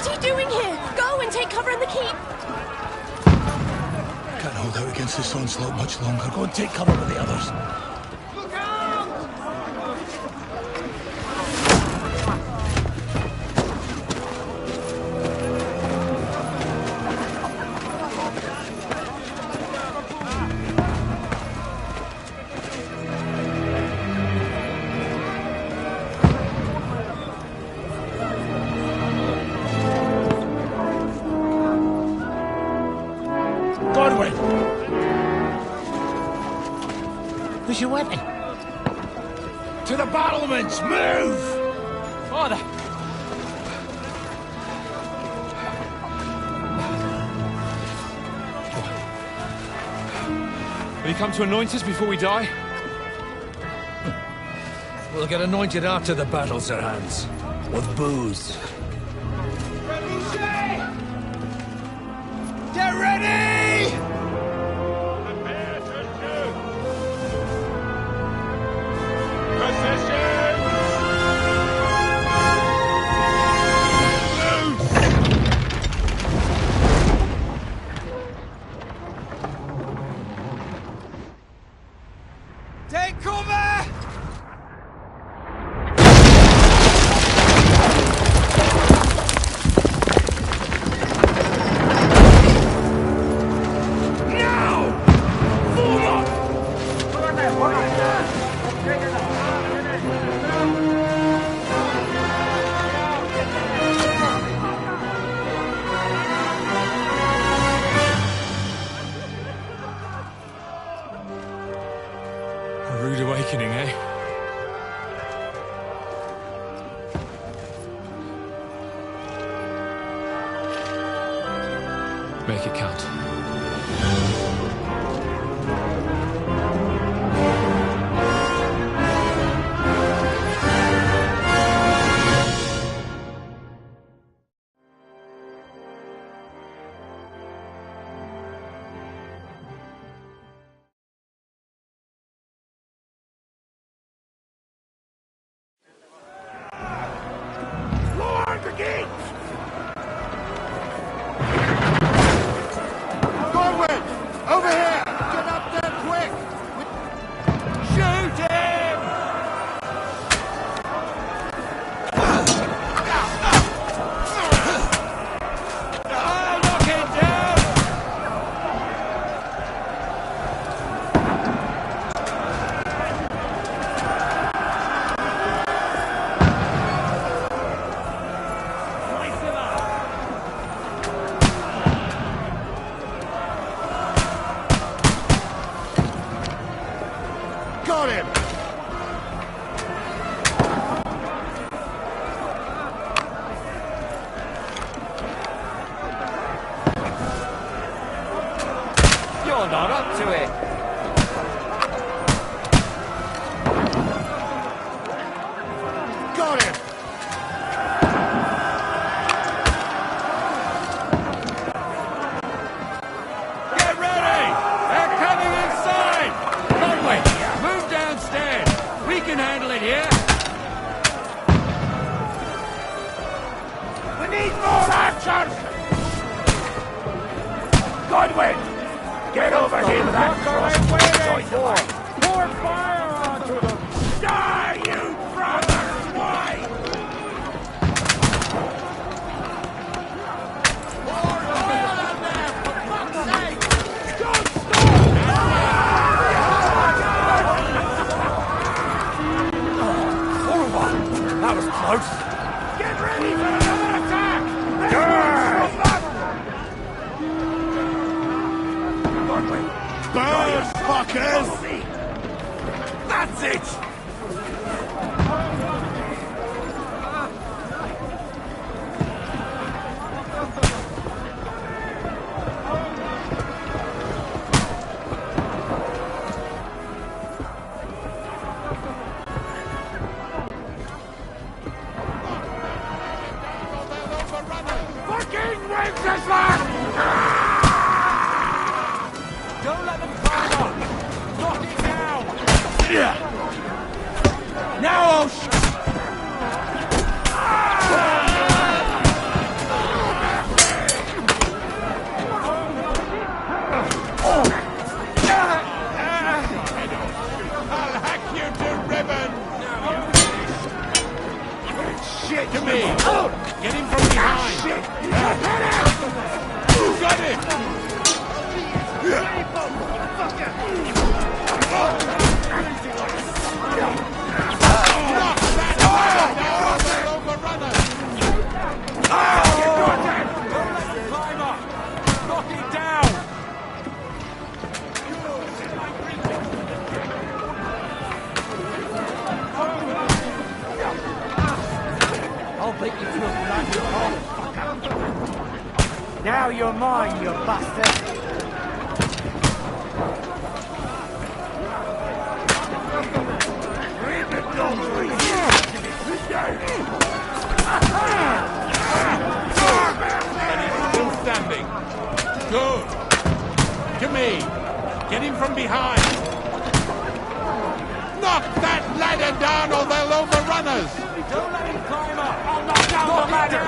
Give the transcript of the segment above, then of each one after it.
What are you doing here? Go and take cover in the keep. Can't hold out against this onslaught much longer. Go and take cover with the others. Who's your weapon? To the battlements! Move! Father! Will you come to anoint us before we die? We'll get anointed after the battles are hands. With booze. Get ready! Take cover! A rude awakening, eh? Make it count. Got him! You're not up to it. Got him! Get ready! They're coming inside! Conway, move downstairs. We can handle it here. We need more action! Godwin! Get over here with that crossbow! Pour fire onto them! Die, you brother! Why? That was close. Get ready for another attack! Burn, fuckers! That's it! Fucking Wenceslas! Don't let them climb up. Knock it down. Now I'll shit! To me! Get him from behind! Shit! You got it! Now you're mine, you bastard! And he's still standing. Good. To me. Get him from behind. Knock that ladder down or they'll overrun us. Don't let him climb up! I'll knock down the ladder!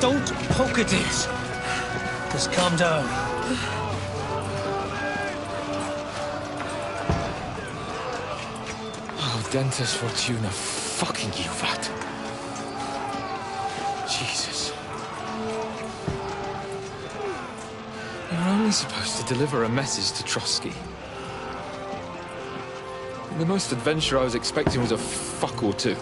Don't poke at it. Just calm down. Oh, Dentes Fortuna, fucking you, vat. Jesus. You're only supposed to deliver a message to Trotsky. The most adventure I was expecting was a fuck or two.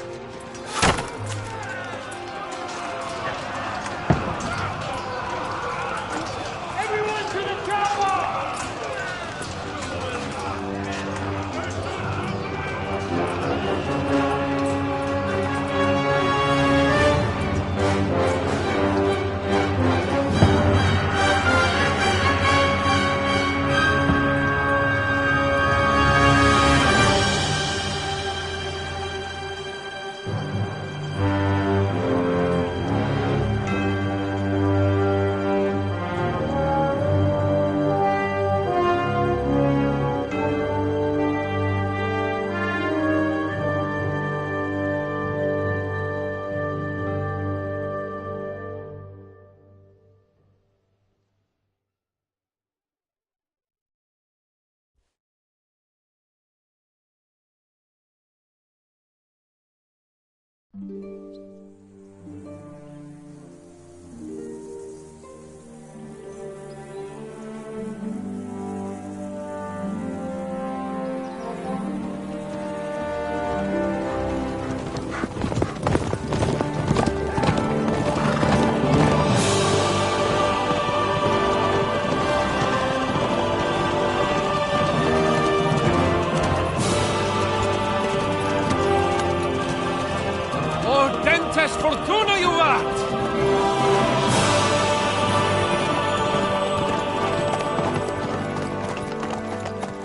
Fortuna, you vat!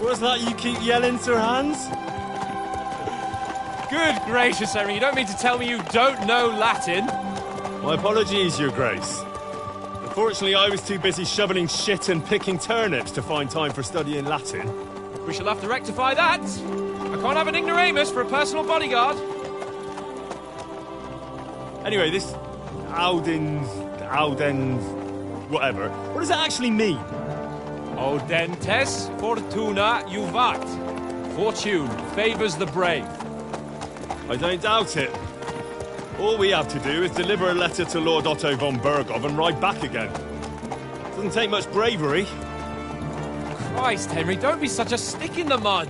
What's that you keep yelling, Sir Hans? Good gracious, Henry, you don't mean to tell me you don't know Latin? My apologies, Your Grace. Unfortunately, I was too busy shoveling shit and picking turnips to find time for studying Latin. We shall have to rectify that. I can't have an ignoramus for a personal bodyguard. Anyway, this Audens, whatever. What does that actually mean? Audentes Fortuna Juvat. Fortune favours the brave. I don't doubt it. All we have to do is deliver a letter to Lord Otto von Bergov and ride back again. Doesn't take much bravery. Christ, Henry, don't be such a stick in the mud.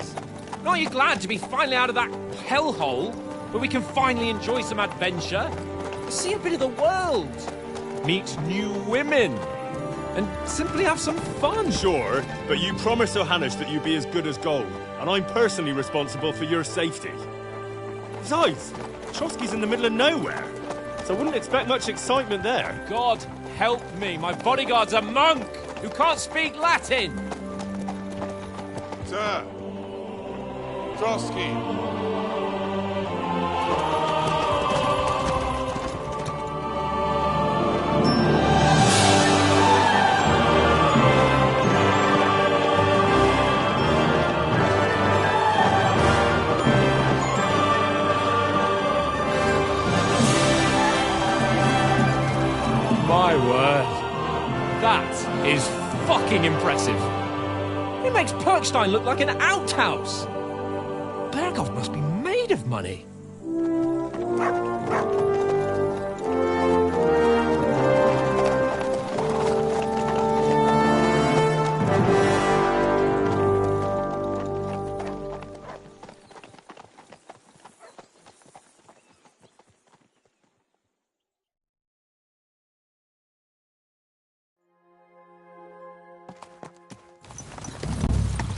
Aren't you glad to be finally out of that hellhole where we can finally enjoy some adventure? See a bit of the world. Meet new women. and simply have some fun. Sure, but you promised Sir Hanush that you'd be as good as gold, and I'm personally responsible for your safety. Besides, Trotsky's in the middle of nowhere, so I wouldn't expect much excitement there. God help me, my bodyguard's a monk who can't speak Latin. Sir! Trotsky! My word. That is fucking impressive. It makes Perkstein look like an outhouse. Berghoff must be made of money.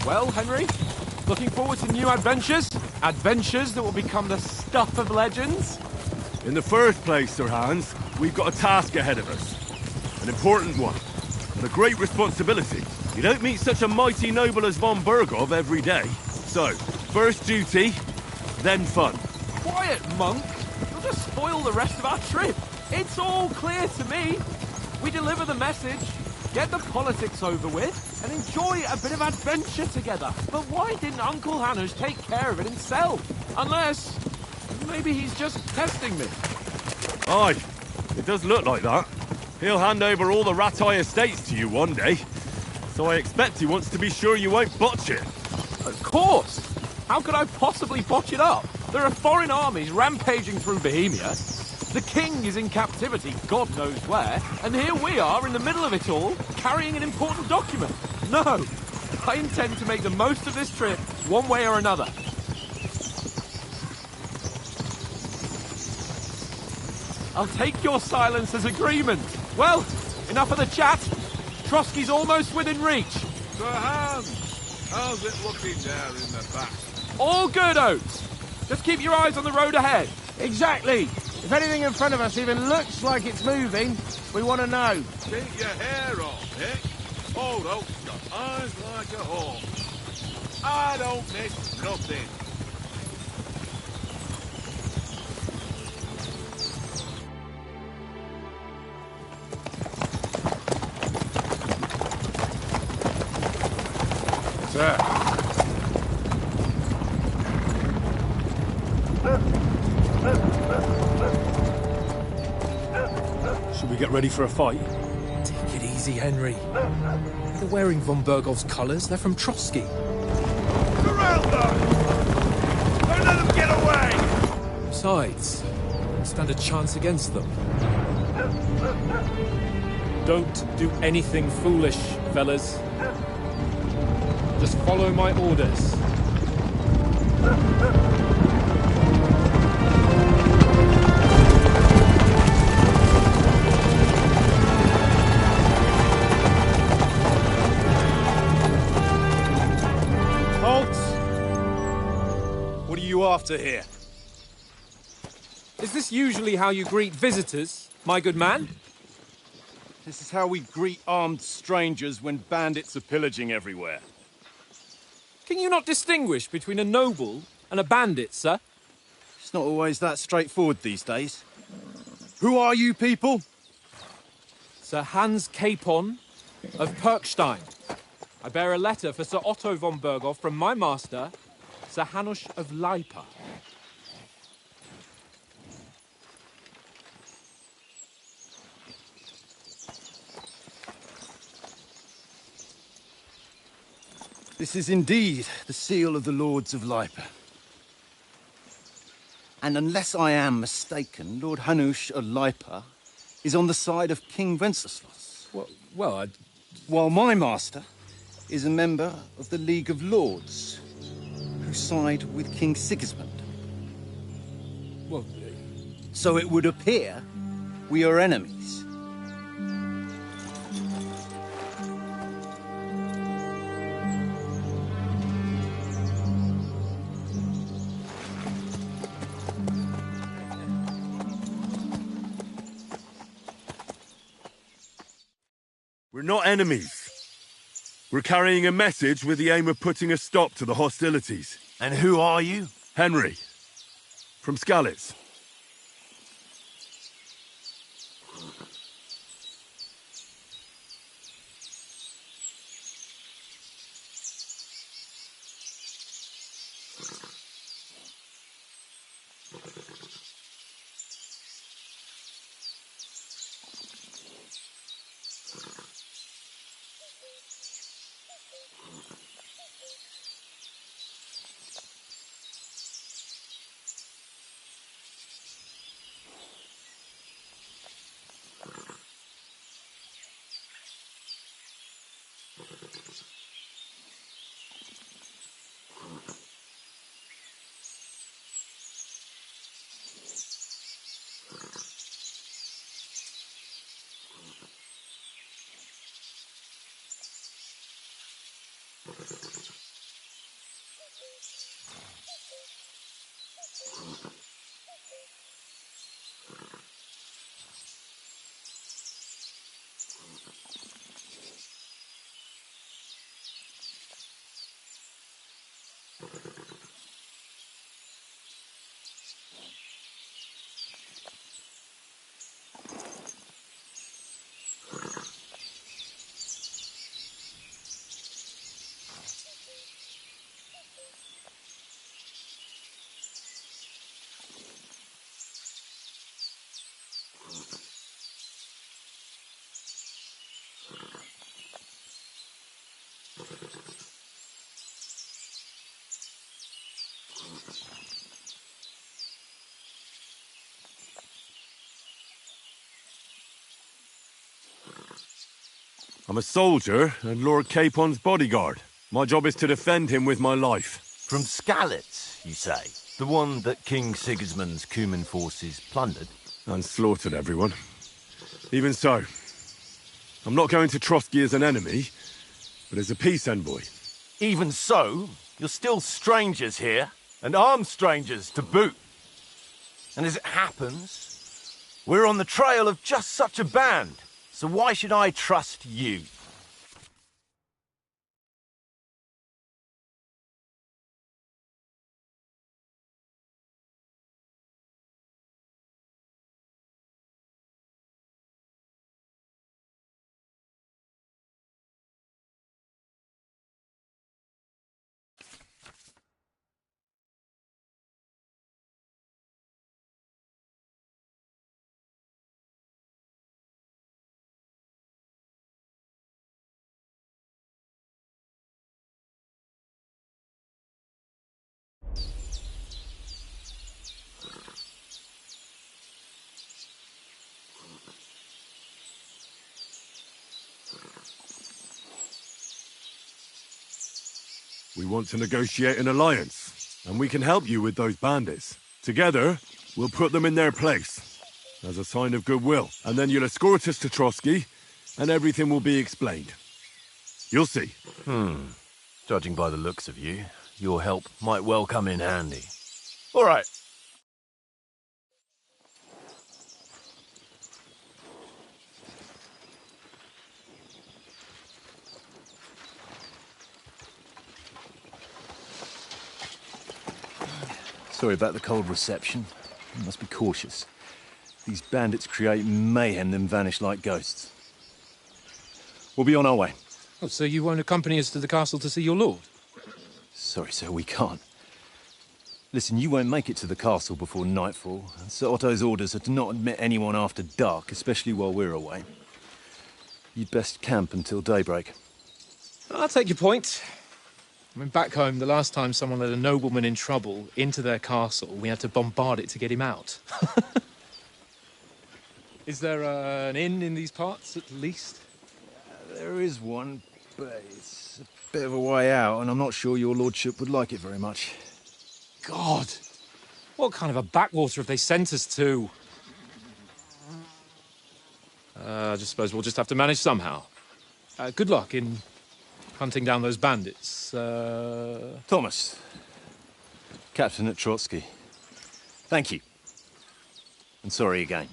Well, Henry, looking forward to new adventures? Adventures that will become the stuff of legends? In the first place, Sir Hans, we've got a task ahead of us. An important one, and a great responsibility. You don't meet such a mighty noble as von Bergov every day. So, first duty, then fun. Quiet, monk! You'll just spoil the rest of our trip. It's all clear to me. We deliver the message, get the politics over with, and enjoy a bit of adventure together. But why didn't Uncle Hanush take care of it himself? Unless, maybe he's just testing me. Aye, it does look like that. He'll hand over all the Ratai estates to you one day. So I expect he wants to be sure you won't botch it. Of course! How could I possibly botch it up? There are foreign armies rampaging through Bohemia. The king is in captivity, God knows where, and here we are in the middle of it all, carrying an important document. No! I intend to make the most of this trip, one way or another. I'll take your silence as agreement. Well, enough of the chat. Trotsky's almost within reach. Sir Hans! How's it looking there in the back? All good, Oates. Just keep your eyes on the road ahead. Exactly. If anything in front of us even looks like it's moving, we want to know. Keep your hair on, Nick. Old Oak's got eyes like a hawk. I don't miss nothing. Sir. Should we get ready for a fight? Take it easy, Henry. They're wearing von Bergov's colours. They're from Trotsky. Surround them! Don't let them get away! Besides, don't stand a chance against them. Don't do anything foolish, fellas. Just follow my orders. What are you after here? Is this usually how you greet visitors, my good man? This is how we greet armed strangers when bandits are pillaging everywhere. Can you not distinguish between a noble and a bandit, sir? It's not always that straightforward these days. Who are you people? Sir Hans Capon of Perkstein. I bear a letter for Sir Otto von Berghoff from my master, Sir Hanush of Lipa. This is indeed the seal of the Lords of Lipa. And unless I am mistaken, Lord Hanush of Lipa is on the side of King Wenceslas. While my master is a member of the League of Lords, who side with King Sigismund. So it would appear we are enemies. We're not enemies. We're carrying a message with the aim of putting a stop to the hostilities. And who are you? Henry, from Skalitz. I'm a soldier and Lord Capon's bodyguard. My job is to defend him with my life. From Skalitz, you say? The one that King Sigismund's Cuman forces plundered? And slaughtered everyone. Even so, I'm not going to Trotsky as an enemy, but as a peace envoy. Even so, you're still strangers here, and armed strangers to boot. And as it happens, we're on the trail of just such a band. So why should I trust you? We want to negotiate an alliance, and we can help you with those bandits. Together, we'll put them in their place, as a sign of goodwill. And then you'll escort us to Trotsky, and everything will be explained. You'll see. Judging by the looks of you, your help might well come in handy. All right. Sorry about the cold reception. You must be cautious. These bandits create mayhem, then vanish like ghosts. We'll be on our way. Oh, so you won't accompany us to the castle to see your lord? Sorry, sir, we can't. Listen, you won't make it to the castle before nightfall. Sir Otto's orders are to not admit anyone after dark, especially while we're away. You'd best camp until daybreak. I'll take your point. I mean, back home, the last time someone let a nobleman in trouble into their castle, we had to bombard it to get him out. Is there an inn in these parts, at least? There is one, but it's a bit of a way out, and I'm not sure your lordship would like it very much. God! What kind of a backwater have they sent us to? I just suppose we'll just have to manage somehow. Good luck in hunting down those bandits. Thomas, captain at Trotsky. Thank you. And sorry again.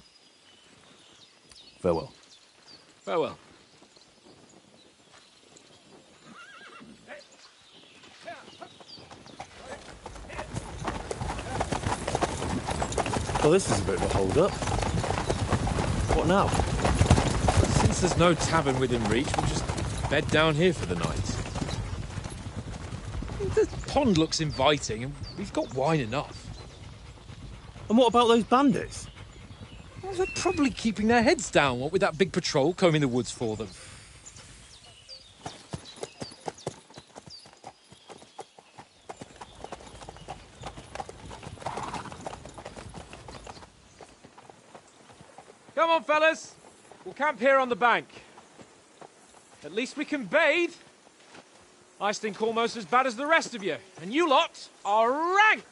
Farewell. Farewell. Well, this is a bit of a hold-up. What now? Since there's no tavern within reach, we'll just bed down here for the night. The pond looks inviting, and we've got wine enough. And what about those bandits? Well, they're probably keeping their heads down, what with that big patrol combing the woods for them. Come on, fellas. We'll camp here on the bank. At least we can bathe. I stink almost as bad as the rest of you, and you lot are rank!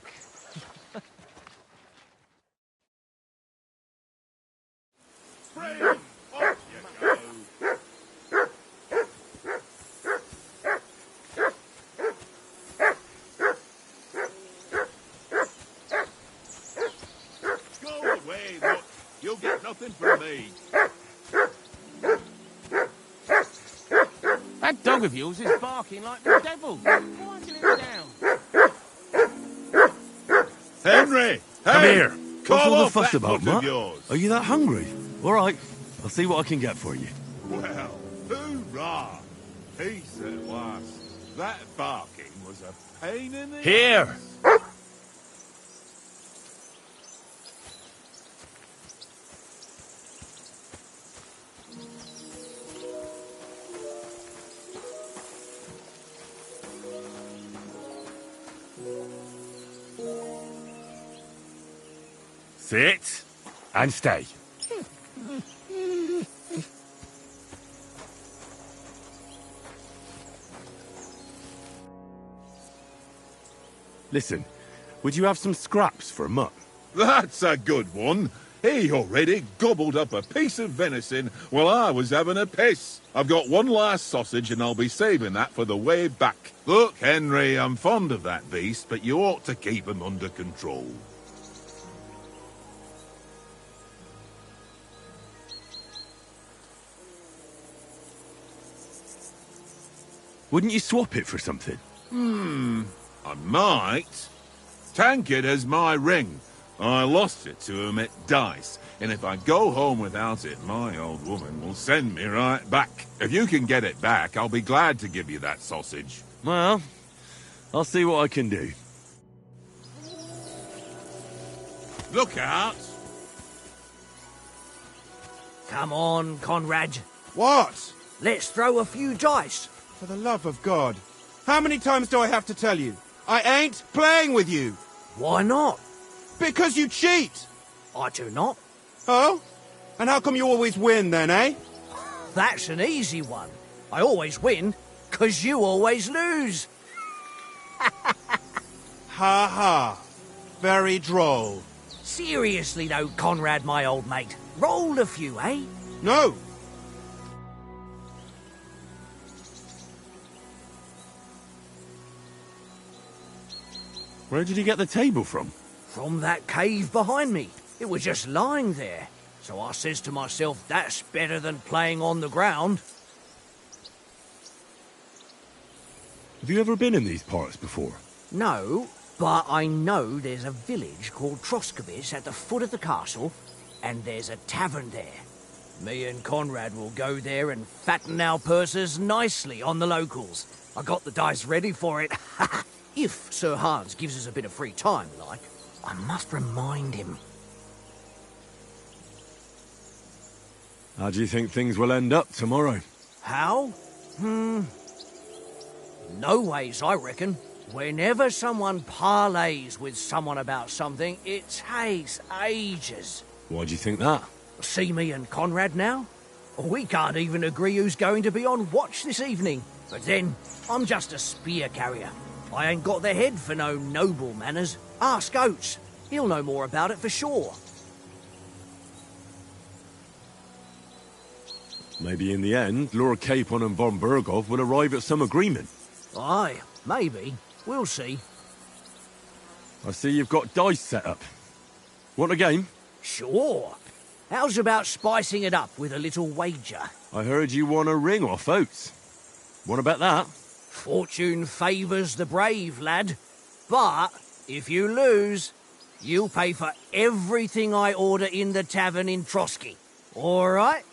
Freedom! Off you go! Go away, look. You'll get nothing from me. That dog of yours is barking like the devil. Quieten him down. Henry! Come hey, here. Call What's all the off fuss that about, foot of Matt? yours. Are you that hungry? All right, I'll see what I can get for you. Well, hoorah! Peace at last. That barking was a pain in the Here. Sit and stay. Listen, would you have some scraps for Mutt? That's a good one. He already gobbled up a piece of venison while I was having a piss. I've got one last sausage and I'll be saving that for the way back. Look, Henry, I'm fond of that beast, but you ought to keep him under control. Wouldn't you swap it for something? I might. Tankard has my ring. I lost it to him at dice, and if I go home without it, my old woman will send me right back. If you can get it back, I'll be glad to give you that sausage. Well, I'll see what I can do. Look out! Come on, Conrad. What? Let's throw a few dice. For the love of God. How many times do I have to tell you? I ain't playing with you. Why not? Because you cheat. I do not. Oh? And how come you always win then, eh? That's an easy one. I always win, 'cause you always lose. Ha ha. Very droll. Seriously though, Conrad, my old mate. Roll a few, eh? No. Where did you get the table from? From that cave behind me. It was just lying there. So I says to myself, that's better than playing on the ground. Have you ever been in these parts before? No, but I know there's a village called Troskovis at the foot of the castle, and there's a tavern there. Me and Conrad will go there and fatten our purses nicely on the locals. I got the dice ready for it. If Sir Hans gives us a bit of free time, like. I must remind him. How do you think things will end up tomorrow? How? No ways, I reckon. Whenever someone parleys with someone about something, it takes ages. Why do you think that? See me and Conrad now? We can't even agree who's going to be on watch this evening. But then, I'm just a spear carrier. I ain't got the head for no noble manners. Ask Oates. He'll know more about it for sure. Maybe in the end, Lord Capon and von Bergov will arrive at some agreement. Aye, maybe. We'll see. I see you've got dice set up. Want a game? Sure. How's about spicing it up with a little wager? I heard you won a ring off Oates. Want to bet that? Fortune favours the brave, lad. But if you lose, you'll pay for everything I order in the tavern in Trotsky. All right?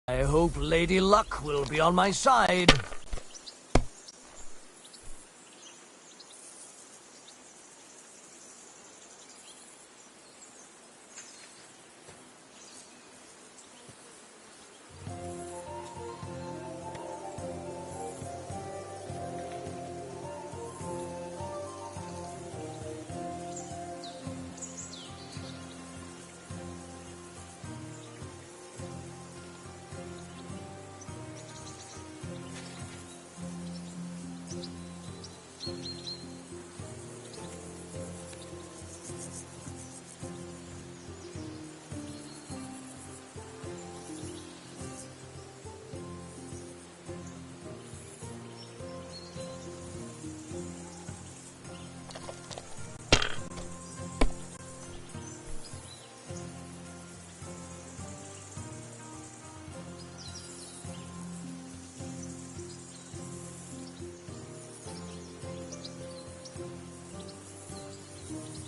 I hope Lady Luck will be on my side.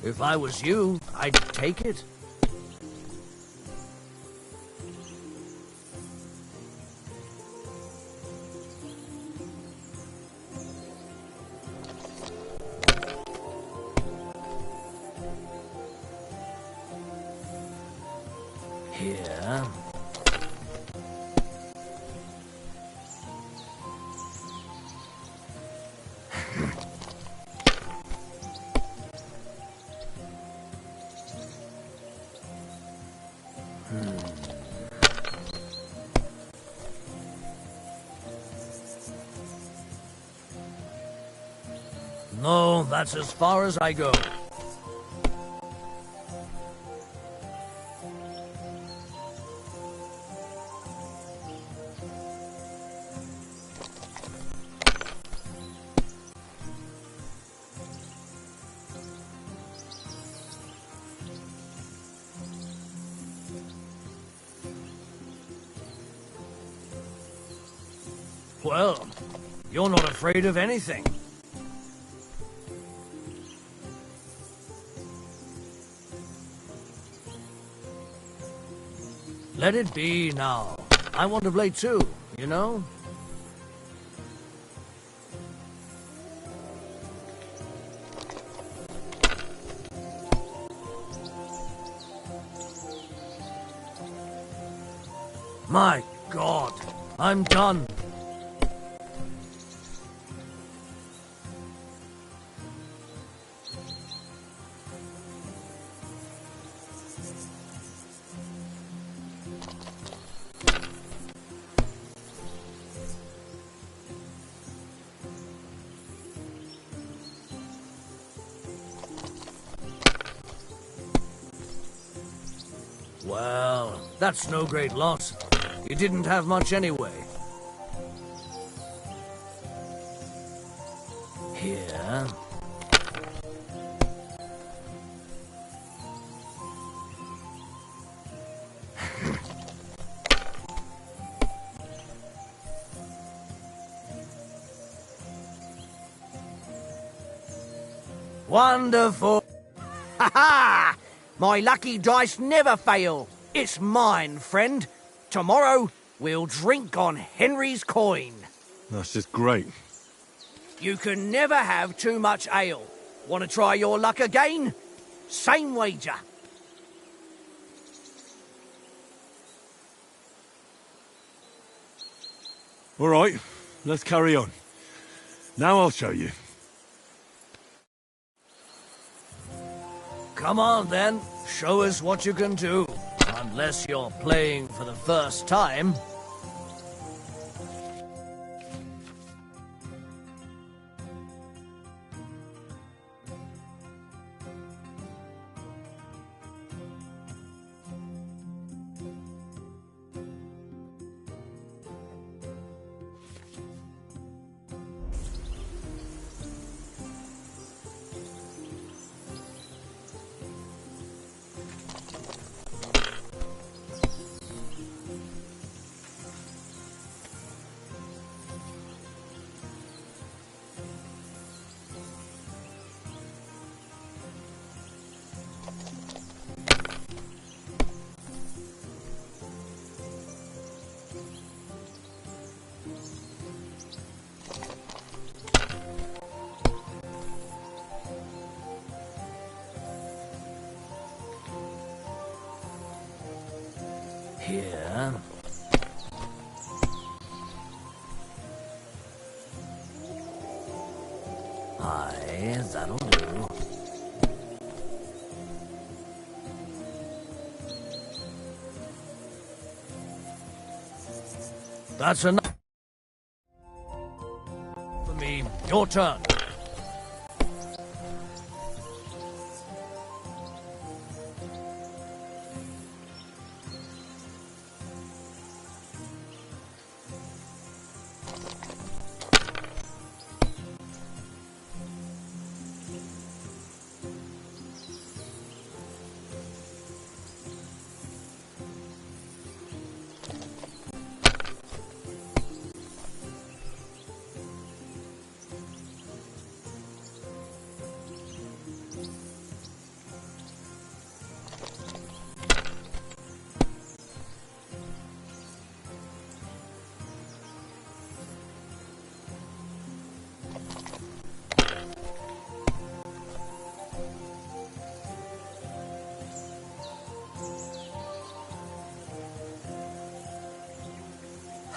If I was you, I'd take it. Here. No, that's as far as I go. Well, you're not afraid of anything. Let it be now. I want to play too, you know? My God, I'm done. Well, that's no great loss. You didn't have much anyway. Here. Wonderful. Ha ha! My lucky dice never fail. It's mine, friend. Tomorrow, we'll drink on Henry's coin. That's just great. You can never have too much ale. Want to try your luck again? Same wager. All right, let's carry on. Now I'll show you. Come on, then. Show us what you can do. Unless you're playing for the first time. Here. Aye, that'll do. That's enough. For me, your turn.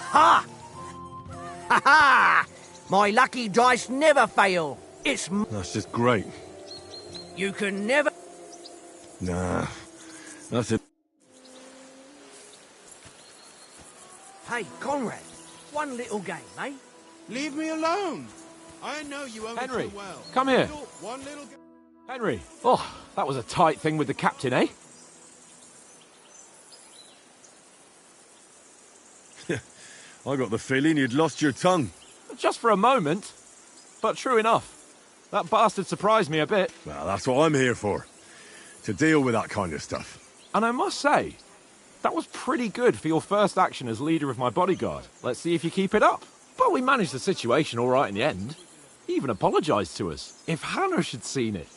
Ha! Ha ha! My lucky dice never fail. It's... That's just great. You can never... Nah, that's it. Hey, Conrad, one little game, eh? Leave me alone. I know you owe Henry, me too well. come here. One little Henry. Oh, that was a tight thing with the captain, eh? I got the feeling you'd lost your tongue. Just for a moment. But true enough. That bastard surprised me a bit. Well, that's what I'm here for. To deal with that kind of stuff. And I must say, that was pretty good for your first action as leader of my bodyguard. Let's see if you keep it up. But we managed the situation all right in the end. He even apologised to us. If Hanush had seen it.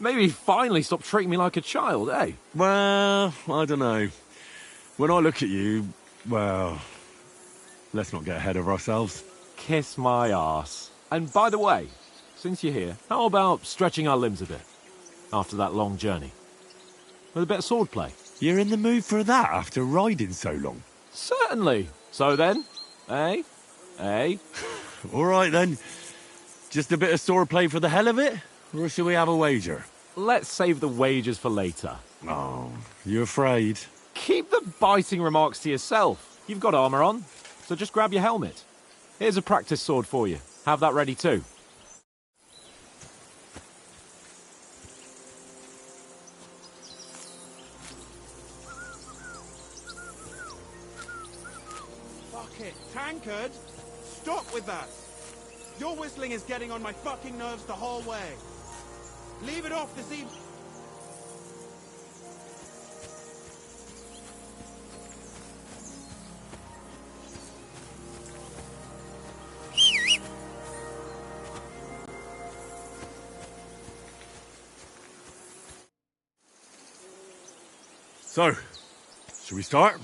Maybe he'd finally stop treating me like a child, eh? Well, I don't know. When I look at you, well... Let's not get ahead of ourselves. Kiss my arse. And by the way, since you're here, how about stretching our limbs a bit? After that long journey. With a bit of swordplay. You're in the mood for that after riding so long? Certainly. So then, eh? Eh? All right then. Just a bit of swordplay for the hell of it? Or shall we have a wager? Let's save the wagers for later. Oh, you afraid? Keep the biting remarks to yourself. You've got armour on, so just grab your helmet. Here's a practice sword for you. Have that ready too. Fuck it. Tankard! Stop with that! Your whistling is getting on my fucking nerves the whole way. Leave it off this evening. So, shall we start?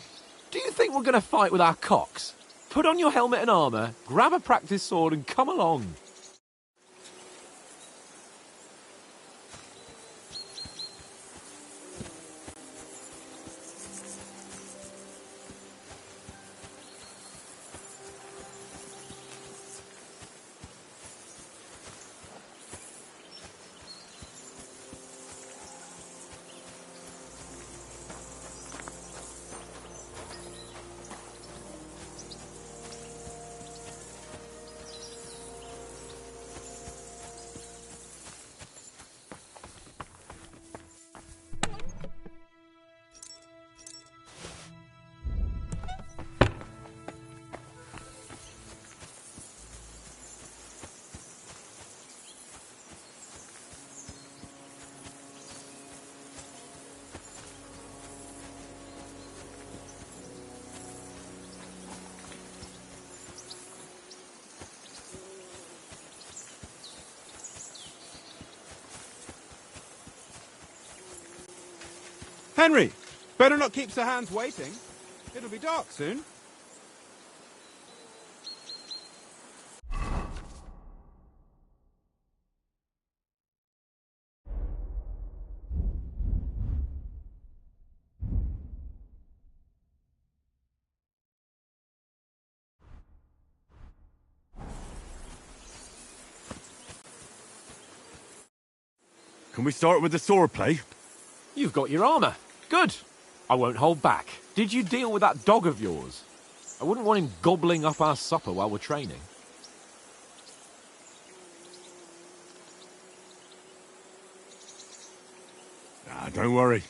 Do you think we're going to fight with our cocks? Put on your helmet and armour, grab a practice sword and come along. Henry, better not keep Sir Hans waiting. It'll be dark soon. Can we start with the sword play? You've got your armour. Good. I won't hold back. Did you deal with that dog of yours? I wouldn't want him gobbling up our supper while we're training. Don't worry.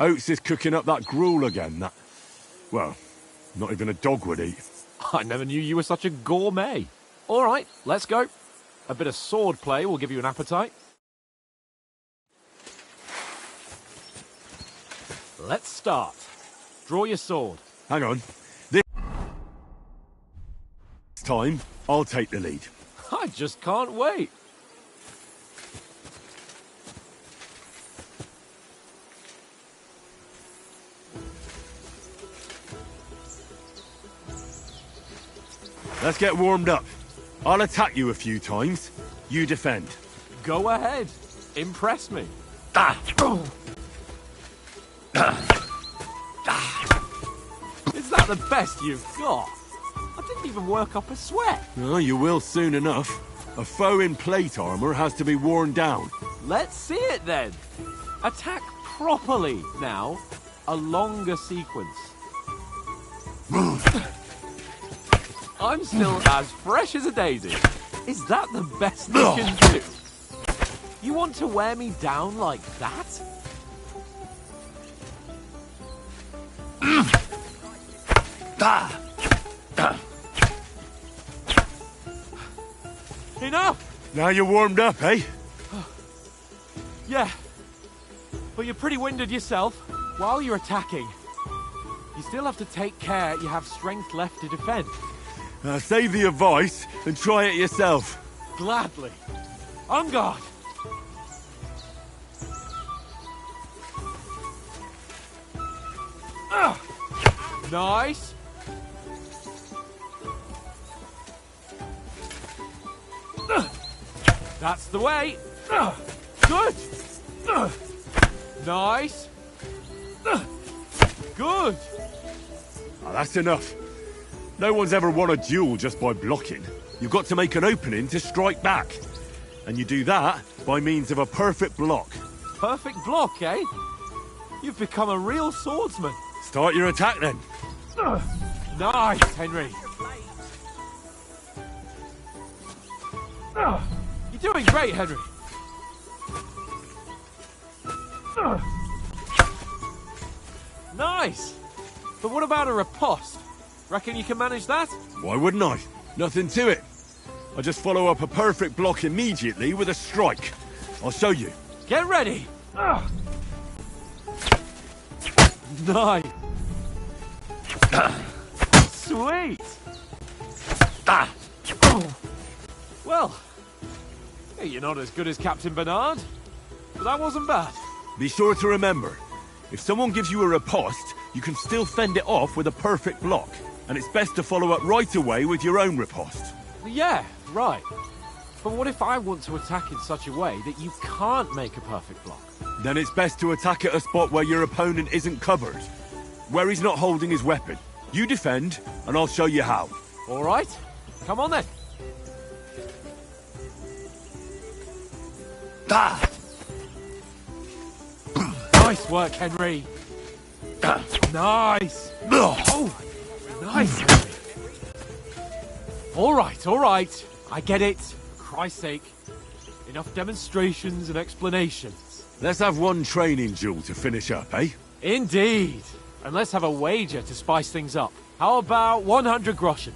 Oates is cooking up that gruel again, that... Well, not even a dog would eat. I never knew you were such a gourmet. All right, let's go. A bit of sword play will give you an appetite. Let's start. Draw your sword. Hang on. This time, I'll take the lead. I just can't wait. Let's get warmed up. I'll attack you a few times. You defend. Go ahead. Impress me. Is that the best you've got? I didn't even work up a sweat. Oh, you will soon enough. A foe in plate armor has to be worn down. Let's see it then. Attack properly now. A longer sequence. I'm still as fresh as a daisy. Is that the best you can do? You want to wear me down like that? Enough! Now you're warmed up, eh? Yeah. But you're pretty winded yourself. While you're attacking, you still have to take care you have strength left to defend. Save the advice and try it yourself. Gladly. On guard. Nice. That's the way. Good. Nice. Good. Oh, that's enough. No one's ever won a duel just by blocking. You've got to make an opening to strike back. And you do that by means of a perfect block. Perfect block, eh? You've become a real swordsman. Start your attack then. Nice, Henry. You're doing great, Henry. Nice. But what about a riposte? Reckon you can manage that? Why wouldn't I? Nothing to it. I just follow up a perfect block immediately with a strike. I'll show you. Get ready. Nice. Sweet. Well, you're not as good as Captain Bernard, but that wasn't bad. Be sure to remember, if someone gives you a riposte, you can still fend it off with a perfect block. And it's best to follow up right away with your own riposte. Yeah, right. But what if I want to attack in such a way that you can't make a perfect block? Then it's best to attack at a spot where your opponent isn't covered. Where he's not holding his weapon. You defend, and I'll show you how. All right. Come on then. Nice work, Henry. Nice. Oh, nice, Henry. All right. I get it. For Christ's sake. Enough demonstrations and explanations. Let's have one training duel to finish up, eh? Indeed. And let's have a wager to spice things up. How about 100 groschen?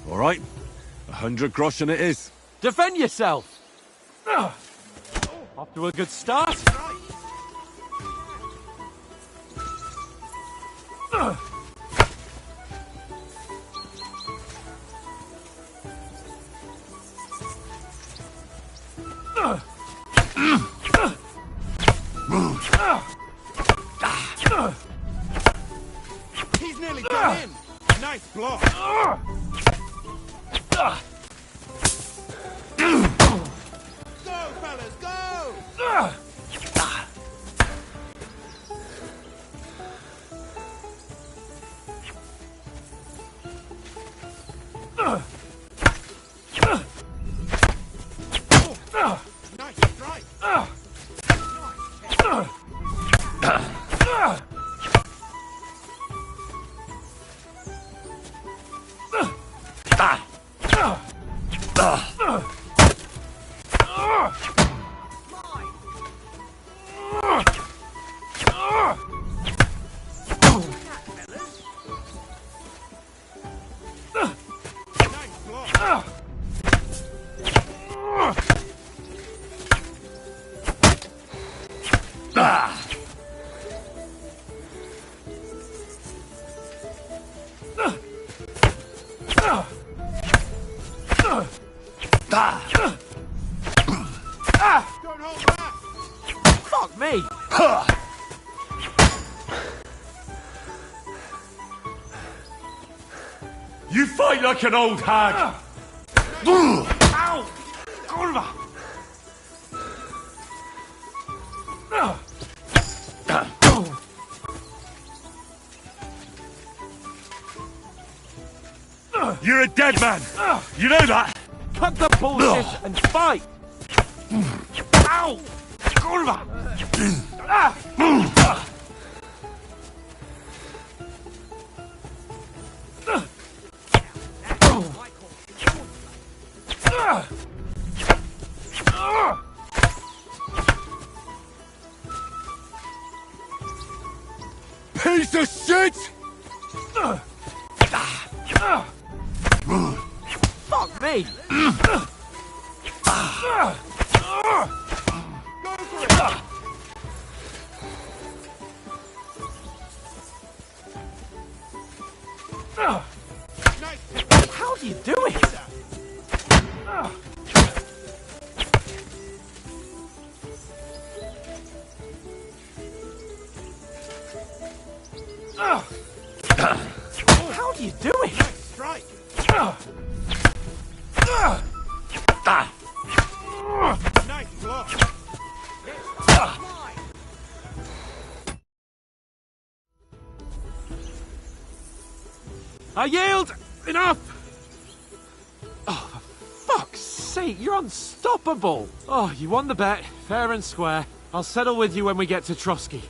All right. 100 groschen it is. Defend yourself! Off to a good start. He's nearly done in. Nice block. Go, fellas, go! Nice strike. Don't hold back. Fuck me! You fight like an old hag! Ow! Kurwa! You're a dead man! You know that? Cut the bullshit and fight! Ow! Kurwa! Piece of shit! Fuck me! How do you do it? How do you do it? Strike. Nice block. I yield! Enough! Oh, for fuck's sake, you're unstoppable! Oh, you won the bet, fair and square. I'll settle with you when we get to Trotsky.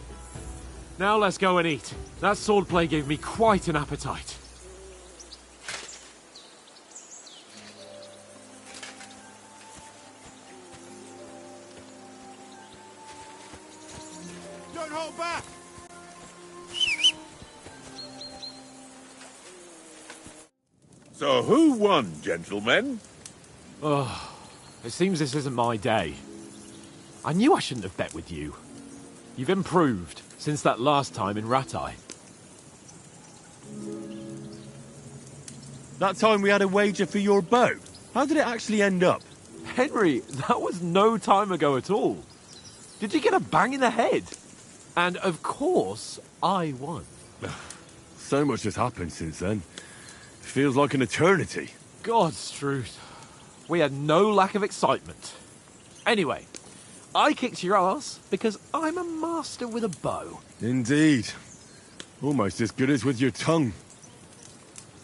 Now let's go and eat. That swordplay gave me quite an appetite. Don't hold back. So who won, gentlemen? Oh, it seems this isn't my day. I knew I shouldn't have bet with you. You've improved since that last time in Ratai. That time we had a wager for your bow. How did it actually end up? Henry, that was no time ago at all. Did you get a bang in the head? And of course, I won. So much has happened since then. It feels like an eternity. God's truth. We had no lack of excitement. Anyway, I kicked your ass because I'm a master with a bow. Indeed. Almost as good as with your tongue.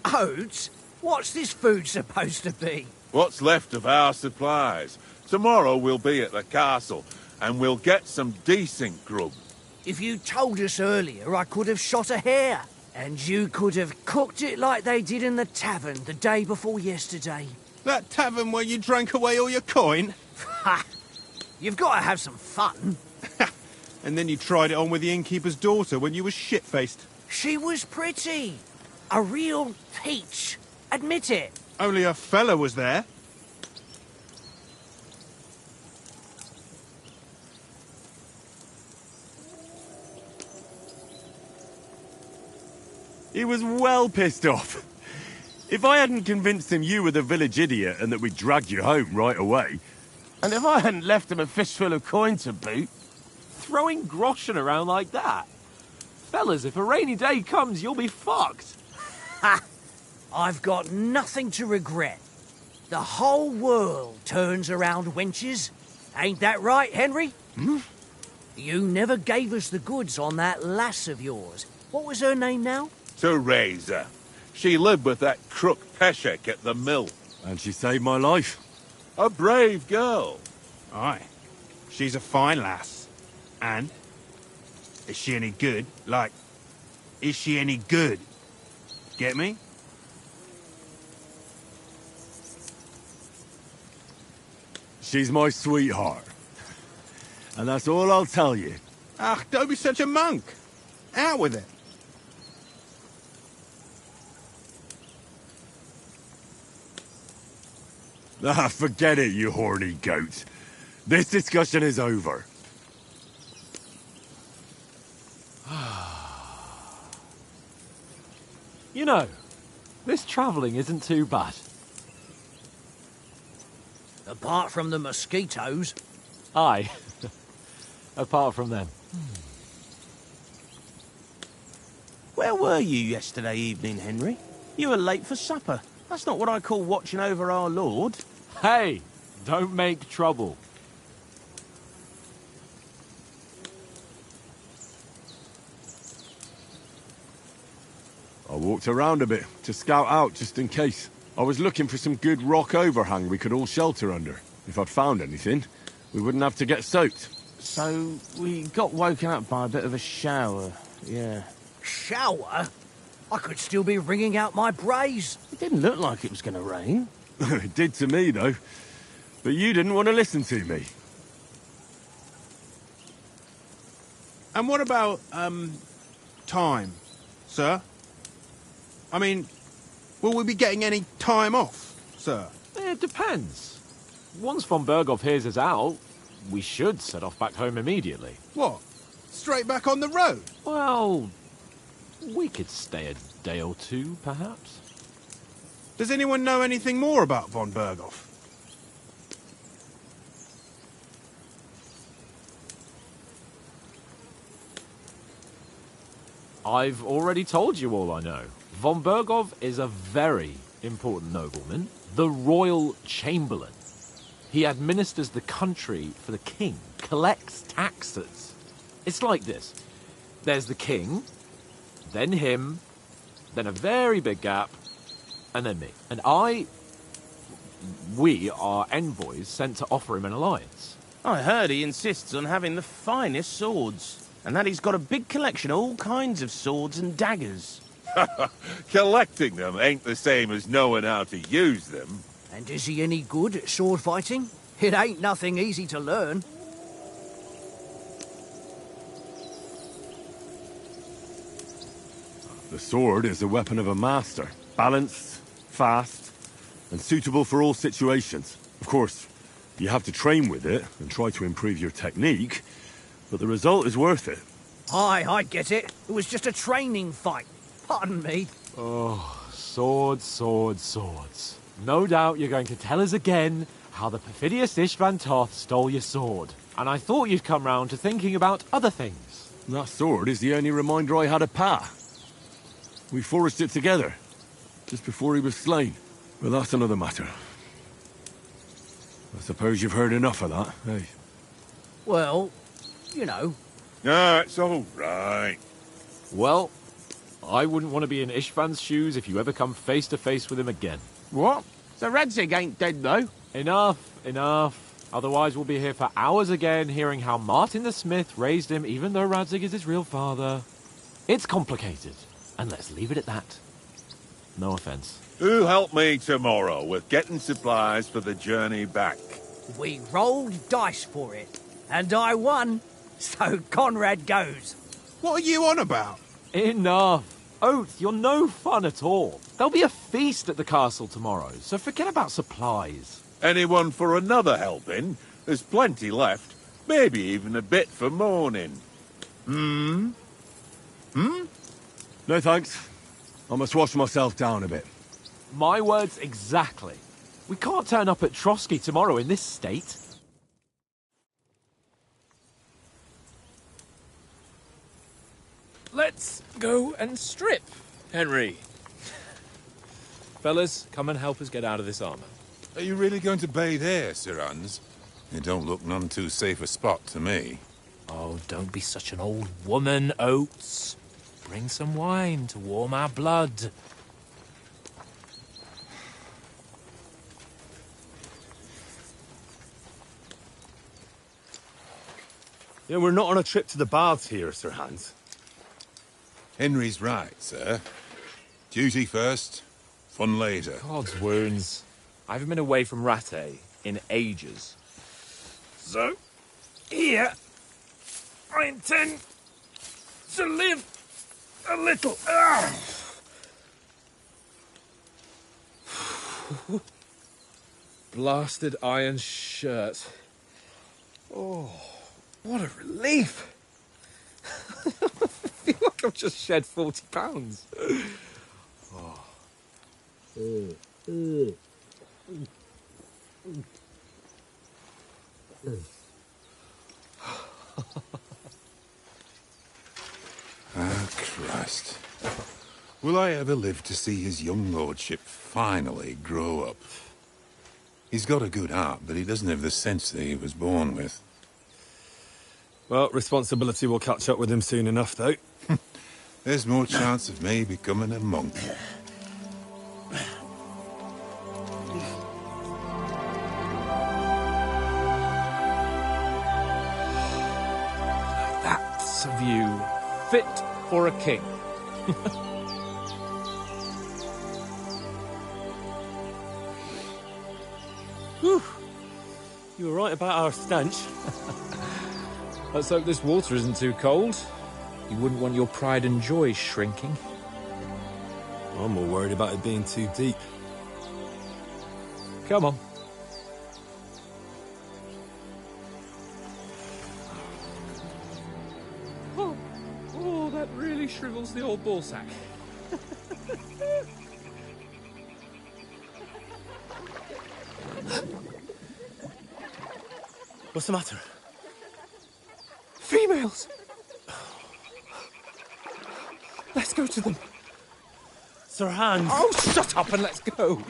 Oates? What's this food supposed to be? What's left of our supplies? Tomorrow we'll be at the castle, and we'll get some decent grub. If you told us earlier, I could have shot a hare. And you could have cooked it like they did in the tavern the day before yesterday. That tavern where you drank away all your coin? Ha! You've got to have some fun. And then you tried it on with the innkeeper's daughter when you were shit-faced. She was pretty. A real peach. Admit it. Only a fella was there. He was well pissed off. If I hadn't convinced him you were the village idiot and that we dragged you home right away, And if I hadn't left him a fistful of coin to boot... Throwing groschen around like that? Fellas, if a rainy day comes, you'll be fucked. Ha! I've got nothing to regret. The whole world turns around wenches. Ain't that right, Henry? Hmm? You never gave us the goods on that lass of yours. What was her name now? Teresa. She lived with that crook Peshek at the mill. And she saved my life. A brave girl. Aye. She's a fine lass. And? Is she any good? Like, is she any good? Get me? She's my sweetheart. And that's all I'll tell you. Ah, don't be such a monk. Out with it. Ah, forget it, you horny goat. This discussion is over. You know, this travelling isn't too bad. Apart from the mosquitoes. Aye. Apart from them. Where were you yesterday evening, Henry? You were late for supper. That's not what I call watching over our Lord. Hey, don't make trouble. I walked around a bit to scout out just in case. I was looking for some good rock overhang we could all shelter under. If I'd found anything, we wouldn't have to get soaked. So, we got woken up by a bit of a shower, yeah. Shower? I could still be wringing out my brays. It didn't look like it was going to rain. It did to me, though. But you didn't want to listen to me. And what about, time, sir? I mean, will we be getting any time off, sir? It depends. Once von Berghoff hears us out, we should set off back home immediately. What? Straight back on the road? Well, we could stay a day or two, perhaps. Does anyone know anything more about von Berghoff? I've already told you all I know. Von Berghoff is a very important nobleman, the royal chamberlain. He administers the country for the king, collects taxes. It's like this. There's the king, then him, then a very big gap, and then me. And we are envoys sent to offer him an alliance. I heard he insists on having the finest swords, and that he's got a big collection of all kinds of swords and daggers. Collecting them ain't the same as knowing how to use them. And is he any good at sword fighting? It ain't nothing easy to learn. The sword is the weapon of a master. Balanced, fast, and suitable for all situations. Of course, you have to train with it and try to improve your technique, but the result is worth it. Aye, I get it. It was just a training fight. Pardon me. Oh, swords, swords, swords. No doubt you're going to tell us again how the perfidious Ishvan Toth stole your sword. And I thought you'd come round to thinking about other things. That sword is the only reminder I had of Pa. We forged it together, just before he was slain. But that's another matter. I suppose you've heard enough of that, eh? Well, you know. No, it's all right. Well, I wouldn't want to be in Ishvan's shoes if you ever come face to face with him again. What? So Radzig ain't dead, though? Enough, enough. Otherwise we'll be here for hours again hearing how Martin the Smith raised him even though Radzig is his real father. It's complicated, and let's leave it at that. No offense. Who'll help me tomorrow with getting supplies for the journey back? We rolled dice for it, and I won. So Conrad goes. What are you on about? Enough. Oath, you're no fun at all. There'll be a feast at the castle tomorrow, so forget about supplies. Anyone for another helping? There's plenty left. Maybe even a bit for morning. Hmm? No thanks. I must wash myself down a bit. My words exactly. We can't turn up at Trotsky tomorrow in this state. let's go and strip, Henry. Fellas, come and help us get out of this armor. Are you really going to bathe here, Sir Hans? It don't look none too safe a spot to me. Oh, don't be such an old woman, Oates. Bring some wine to warm our blood. Yeah, we're not on a trip to the baths here, Sir Hans. Henry's right, sir. Duty first, fun later. God's wounds. I haven't been away from Rattay in ages. So, here, I intend to live a little. Blasted iron shirt. Oh, what a relief. I feel like I've just shed 40 pounds. Ah, Christ. Will I ever live to see his young lordship finally grow up? He's got a good heart, but he doesn't have the sense that he was born with. Well, responsibility will catch up with him soon enough, though. There's more chance of me becoming a monk. That's a view fit for a king. Whew. You were right about our stench. Let's hope this water isn't too cold. You wouldn't want your pride and joy shrinking. I'm more worried about it being too deep. Come on. Oh, that really shrivels the old ballsack. What's the matter? Females! Let's go to them. Sir Hans! Oh, shut up and let's go.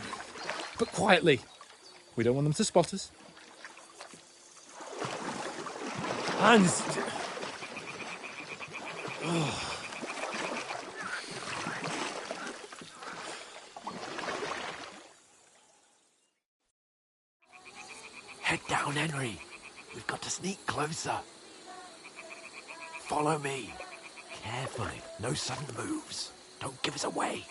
But quietly. We don't want them to spot us. Hans! Head down, Henry. We've got to sneak closer. Follow me. Carefully. No sudden moves. Don't give us away.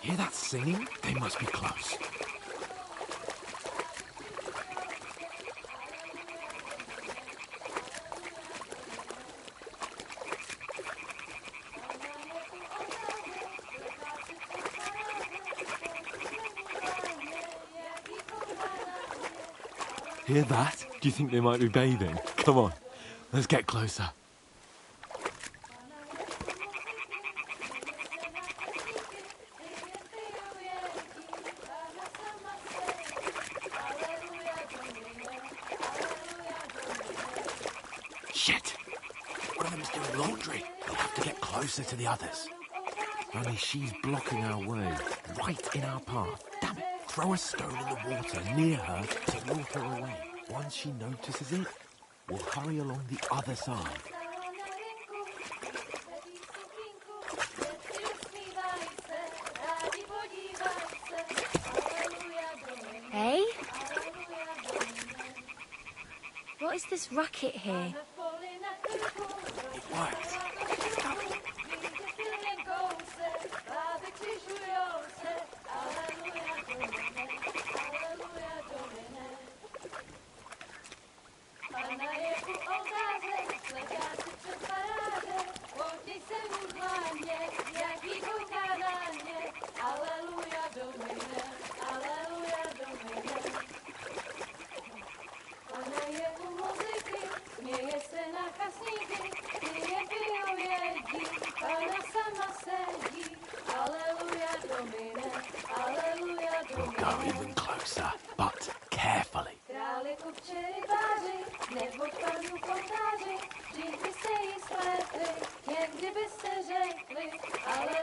Hear that singing? They must be close. Hear that? Do you think they might be bathing? Come on, let's get closer. Shit! One of them's doing laundry. We'll have to get closer to the others. Only she's blocking our way, right in our path. Damn it! Throw a stone in the water near her to lure her away. Once she notices it, we'll hurry along the other side. Hey? What is this racket here? It worked. We'll go even closer, but carefully. se řekli, ale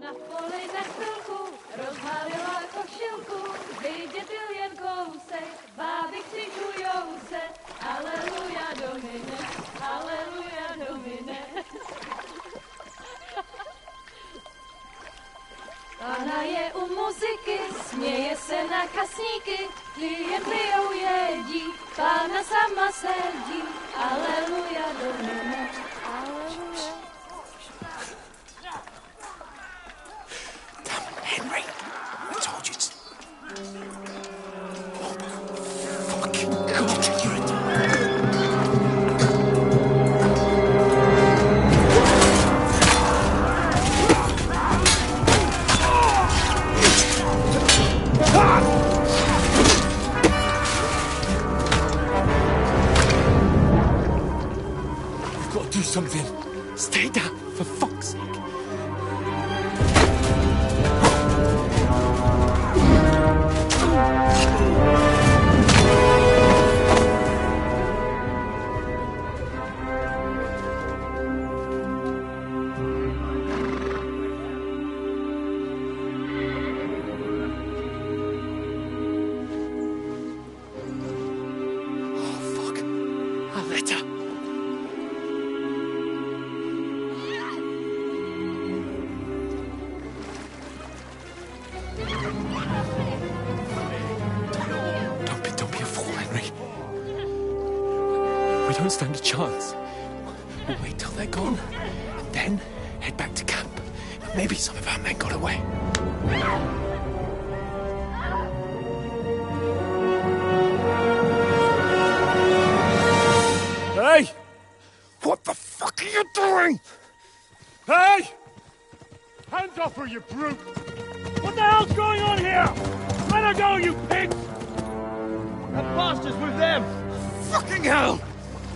na poli za chvilku rozhalila košilku, vidět byl jen kousek, báby křičujou se, aleluja Domine, aleluja Domine. Pána je u muziky, směje se na kasníky, klient pijou jedí, Pána sama sedí, aleluja Domine, aleluja. Henry, I told you to... Oh my fucking God, you're a... We've got to do something. Stay down, for fuck's sake. Don't be a fool, Henry. We don't stand a chance. We'll wait till they're gone, and then head back to camp. Maybe some of our men got away. Hey! What the fuck are you doing? Hey! Hands off her, you brute! What the hell's going on here? Let her go, you pigs! That bastard's with them! Fucking hell!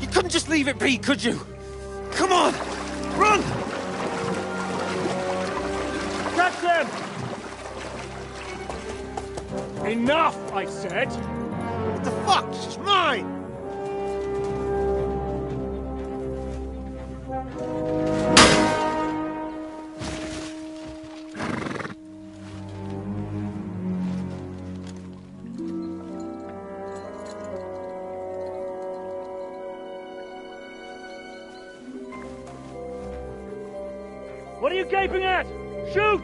You couldn't just leave it be, could you? Come on! Run! Catch them! Enough, I said! What the fuck? She's mine! What are you gaping at? Shoot!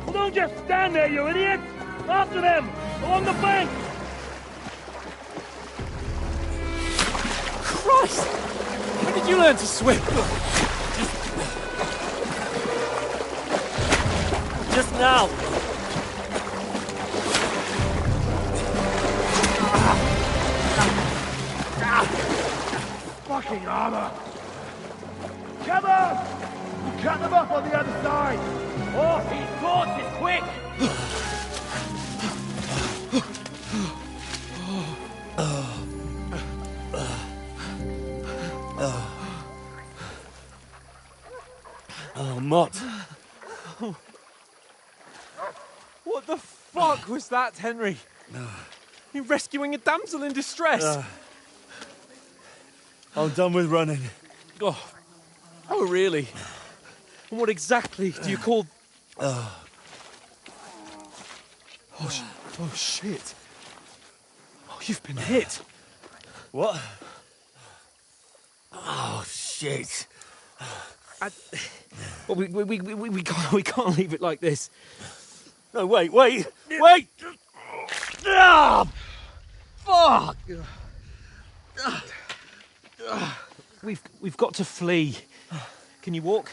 Well, don't just stand there, you idiot! After them! Along the bank! Christ! When did you learn to swim? Just now! Fucking armor! Cover! We'll cut them off on the other side! Oh, he's caught it! Quick! Oh, Mott. What the fuck was that, Henry? You're rescuing a damsel in distress. I'm done with running. Oh, really? And what exactly do you call... Oh, shit. Oh, you've been hit. What? Oh, shit. Well, we can't leave it like this. No, wait! Ah! Fuck! We've got to flee. Can you walk?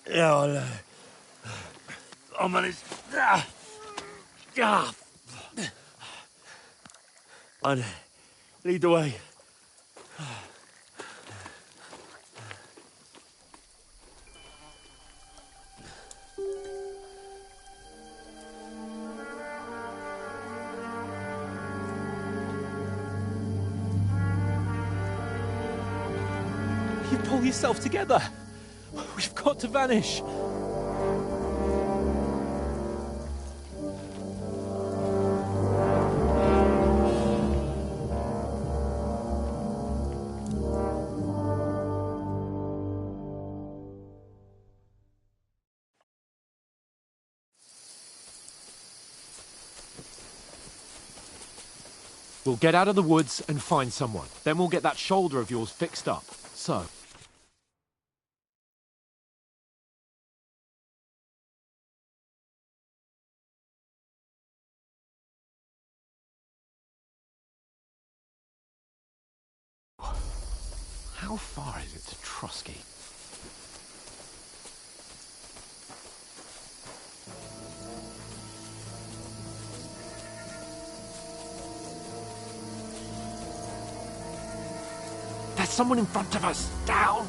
Yeah, I'll manage. I'd lead the way. You pull yourself together. We've got to vanish. We'll get out of the woods and find someone. Then we'll get that shoulder of yours fixed up. So... How far is it to Trotsky? There's someone in front of us! Down!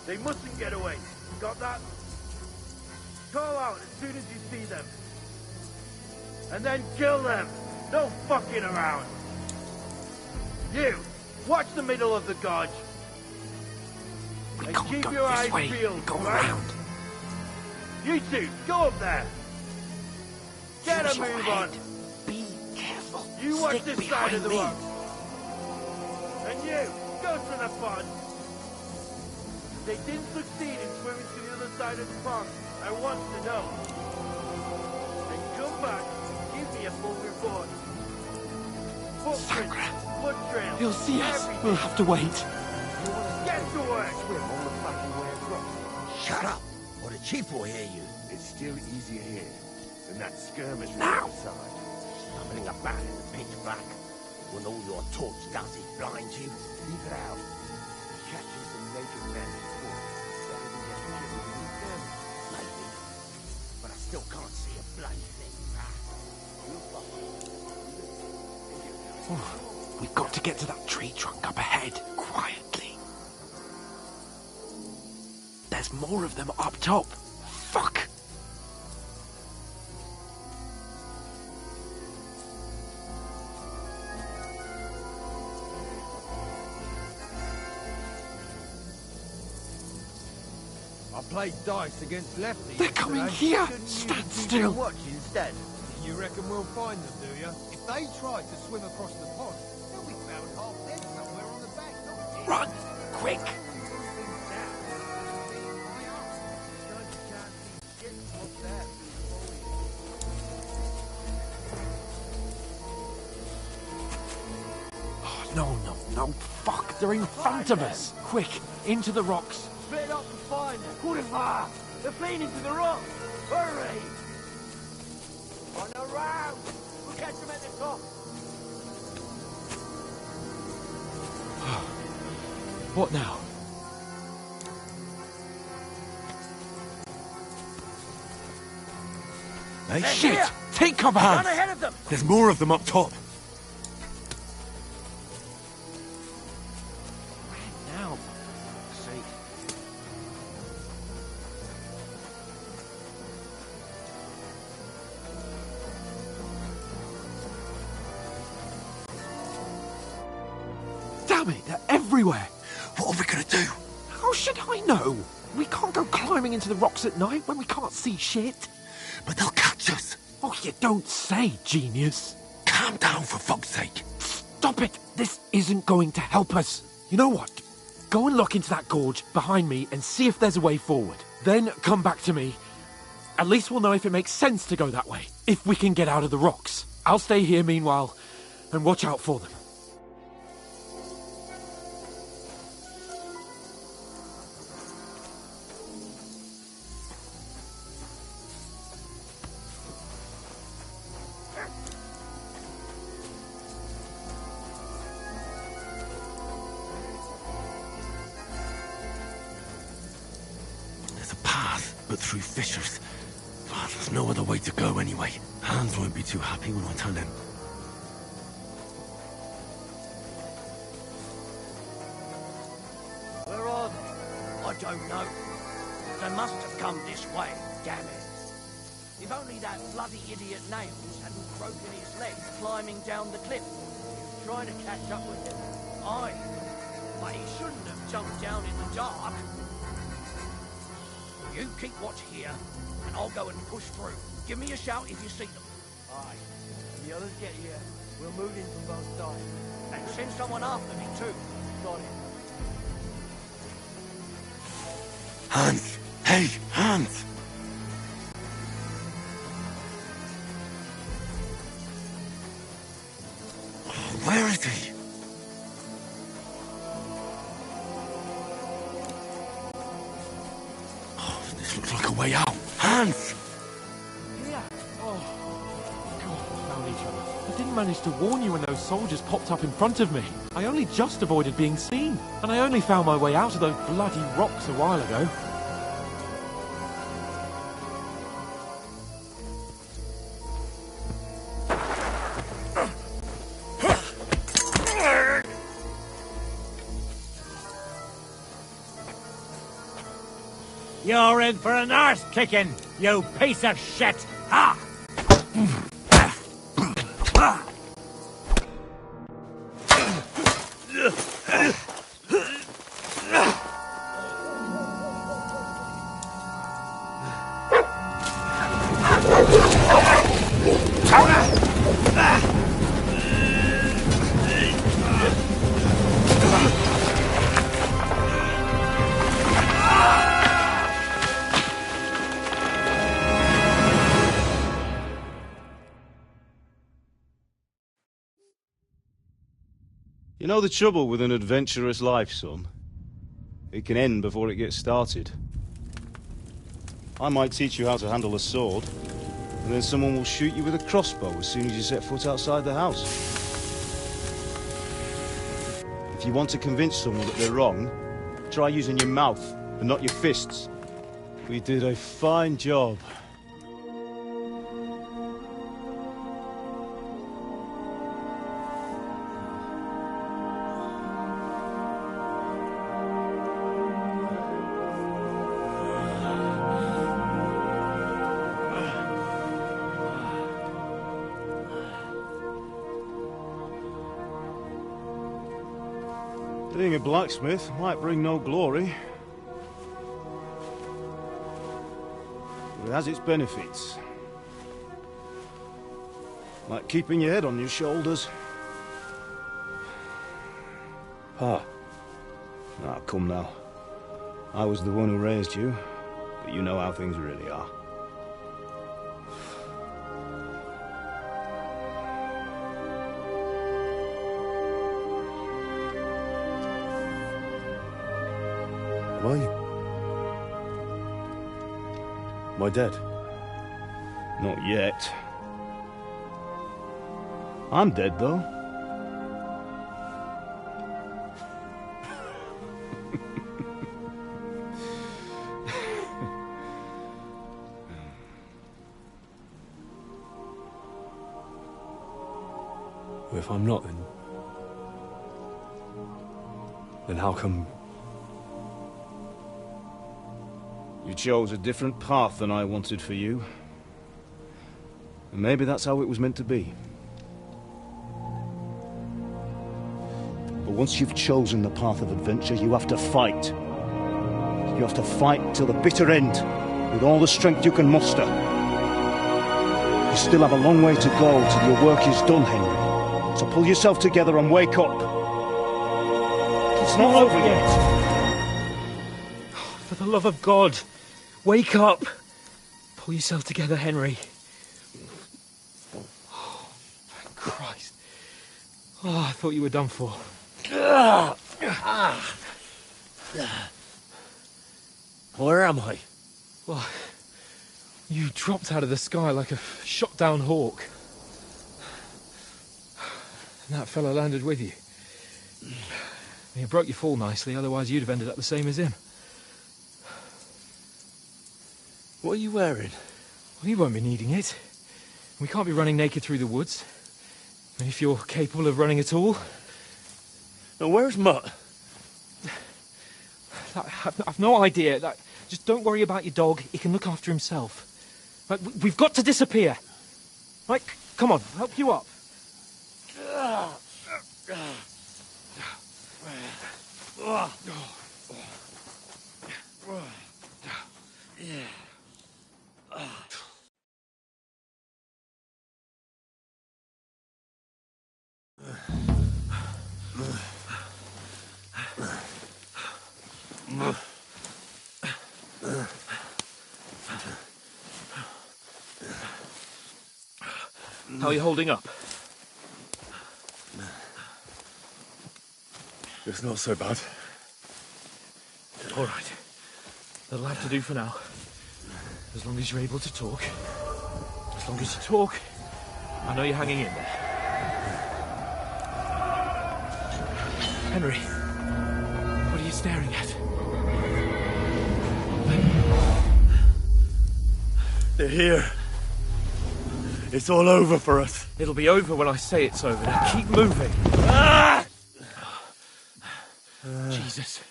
They mustn't get away. Got that? Call out as soon as you see them. And then kill them! No fucking around! You! Watch the middle of the gorge! We and can't keep go your this eyes way. peeled, Go right? around. You two, go up there! Get Use a your move head. on! Be careful. You watch Stick this side behind of the me. rock! And you, go to the pond! They didn't succeed in swimming to the other side of the pond. I want to know. And come back, give me a full report. Footprints, blood trails, He'll see us. everything. We'll have to wait. Get to work! Swim all the fucking way across. Shut up, or the chief will hear you. It's still easier here than that skirmish Now. outside. Stumbling about in the pitch black, when all your torch does is blind you. Leave it out. Catching some naked men before. Better than getting killed in the skirmish. Maybe, but I still can't see a bloody thing. We've got to get to that tree trunk up ahead, quietly. There's more of them up top. Fuck! I played dice against lefties. They're coming here! Stand still! Watch instead. You reckon we'll find them, do you? If they try to swim across the pond, they'll be found half dead somewhere on the bank, not here. Run! Quick! Oh, no. Fuck, they're in front of us. Quick, into the rocks. Split up and find them. Kurwa! They're fleeing into the rock. Hurry! On a round! We'll catch them at the top. What now? Hey, Shit! Here. Take cover, Run Hans! ahead of them! There's more of them up top. Now. Damn it, they're everywhere! What are we gonna do? How should I know? We can't go climbing into the rocks at night when we can't see shit. But they'll catch us. Oh, you don't say, genius. Calm down, for fuck's sake. Stop it! This isn't going to help us. You know what? Go and look into that gorge behind me and see if there's a way forward. Then come back to me. At least we'll know if it makes sense to go that way. If we can get out of the rocks. I'll stay here meanwhile and watch out for them. There's a path, but through fissures. Oh, there's no other way to go anyway. Hans won't be too happy when I tell him. Where are they? I don't know. They must have come this way, damn it. If only that bloody idiot Nails hadn't broken his leg climbing down the cliff. He was trying to catch up with them. Aye, but he shouldn't have jumped down in the dark. You keep watch here, and I'll go and push through. Give me a shout if you see them. Aye. When the others get here, we'll move in from both sides. And send someone after me too. Got it. Hans! Hey, Hans! This looks like a way out. Hans! Here! Oh, God, we found each other. I didn't manage to warn you when those soldiers popped up in front of me. I only just avoided being seen. And I only found my way out of those bloody rocks a while ago. You're in for an arse kicking, you piece of shit! Ha! You know the trouble with an adventurous life, son? It can end before it gets started. I might teach you how to handle a sword, and then someone will shoot you with a crossbow as soon as you set foot outside the house. If you want to convince someone that they're wrong, try using your mouth and not your fists. We did a fine job. Being a blacksmith might bring no glory, but it has its benefits. Like keeping your head on your shoulders. Ah, come now. I was the one who raised you, but you know how things really are. Am I dead? Not yet. I'm dead, though. Well, if I'm not, then how come... You chose a different path than I wanted for you. And maybe that's how it was meant to be. But once you've chosen the path of adventure, you have to fight. You have to fight till the bitter end, with all the strength you can muster. You still have a long way to go till your work is done, Henry. So pull yourself together and wake up. It's not over yet. For the love of God, wake up! Pull yourself together, Henry. Oh, thank Christ. Oh, I thought you were done for. Where am I? Well, you dropped out of the sky like a shot-down hawk. And that fella landed with you. You broke your fall nicely, otherwise you'd have ended up the same as him. What are you wearing? Well, you won't be needing it. We can't be running naked through the woods. If you're capable of running at all. Now, where's Mutt? I've no idea. Just don't worry about your dog. He can look after himself. Right, we've got to disappear. Right, come on, I'll help you up. How are you holding up? It's not so bad. All right. That'll have to do for now. As long as you're able to talk. As long as you talk, I know you're hanging in there. Henry, what are you staring at? They're here. It's all over for us. It'll be over when I say it's over. Now keep moving. Jesus,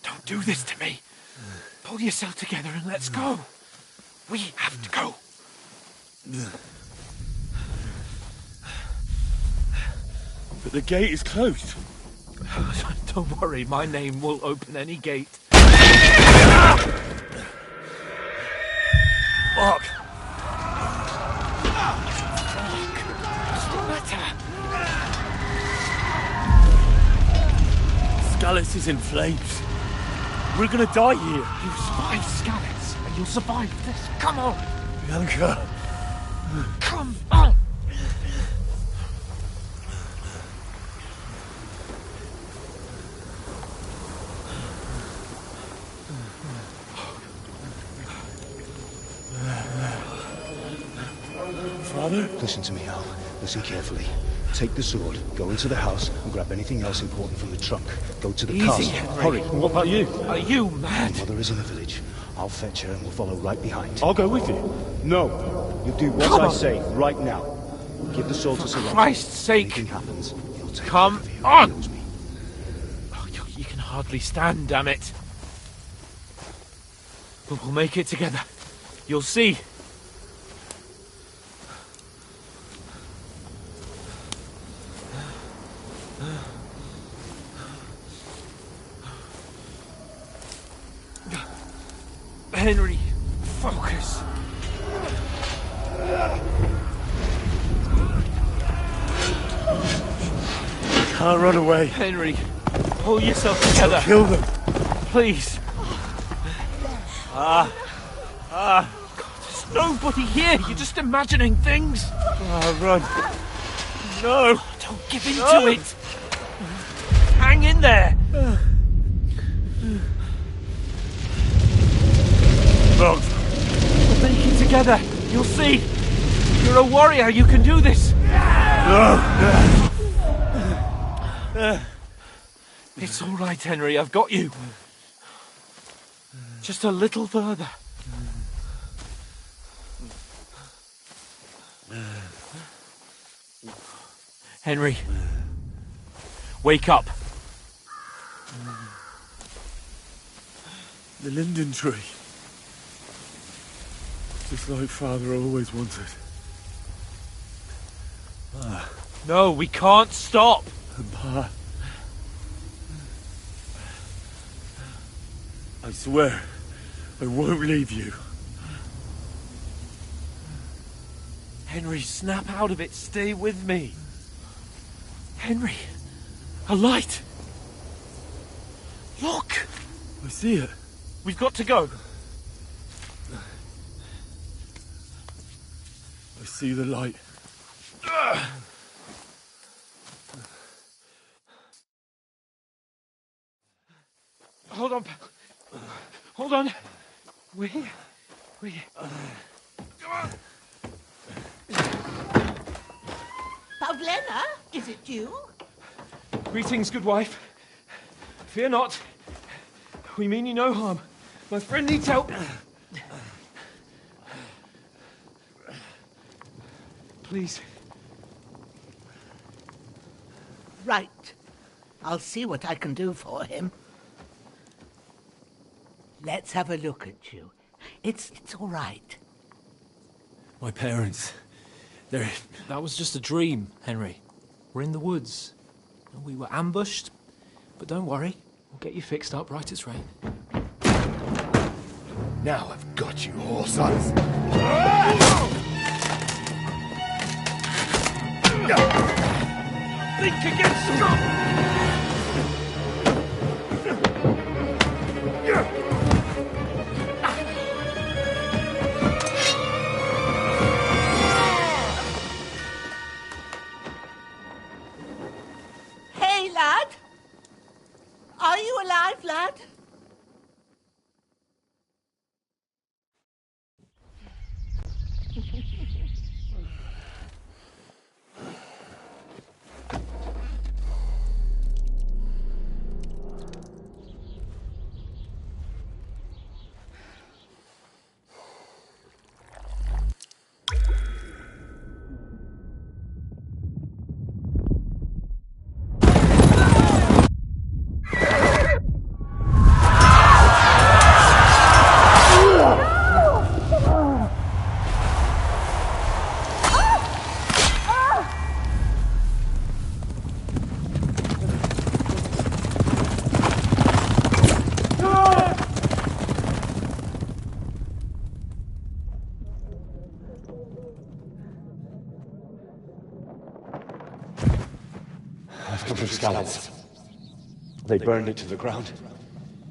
don't do this to me. Pull yourself together and let's go. We have to go. But the gate is closed. Don't worry, my name will open any gate. Fuck. Scallis is in flames. We're gonna die here. You survived Scallis, and you'll survive this. Come on! Bianca. Come on! Father? Listen to me, Al. Listen carefully. Take the sword, go into the house, and grab anything else important from the trunk. Go to the Easy, castle. Henry. Hurry. What about you? Are you mad? My mother is in the village. I'll fetch her and we'll follow right behind. I'll go with you. No. You do what I say right now. Give the sword to Sir Roger. Christ's sake! Anything happens, you'll take Come care of on! he knows me. Oh, you can hardly stand, damn it. But we'll make it together. You'll see. Henry, focus. Can't run away. Henry, pull yourself together. Kill them. Please. God, there's nobody here. You're just imagining things. Run. No. Don't give in to it. Hang in there. Wrong. We'll make it together. You'll see. You're a warrior. You can do this. No. It's all right, Henry. I've got you. Just a little further. Henry, wake up. The linden tree. Just like Father always wanted. No, we can't stop. Pa. I swear, I won't leave you. Henry, snap out of it. Stay with me. Henry, a light. Look. I see it. We've got to go. I see the light. Hold on, pal. Hold on. We're here. We're here. Come on. Pavlena, is it you? Greetings, good wife. Fear not. We mean you no harm. My friend needs help. Please. Right. I'll see what I can do for him. Let's have a look at you. It's all right. My parents, they're... That was just a dream, Henry. We're in the woods. We were ambushed, but don't worry. We'll get you fixed up right as rain. Now I've got you, whoresons. Think against God! Hey, lad! Are you alive, lad? come from Scallops. They burned it to the ground.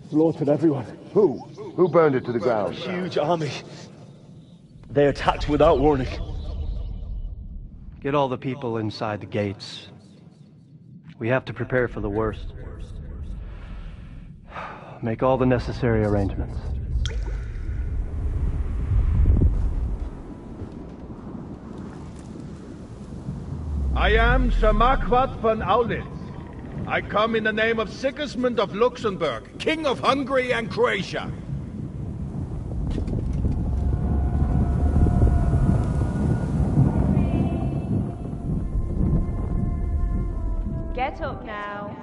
Slaughtered everyone. Who? Who burned it to the ground? A huge army. They attacked without warning. Get all the people inside the gates. We have to prepare for the worst. Make all the necessary arrangements. I am Sir Marquardt von Aulitz. I come in the name of Sigismund of Luxembourg, King of Hungary and Croatia. Get up now.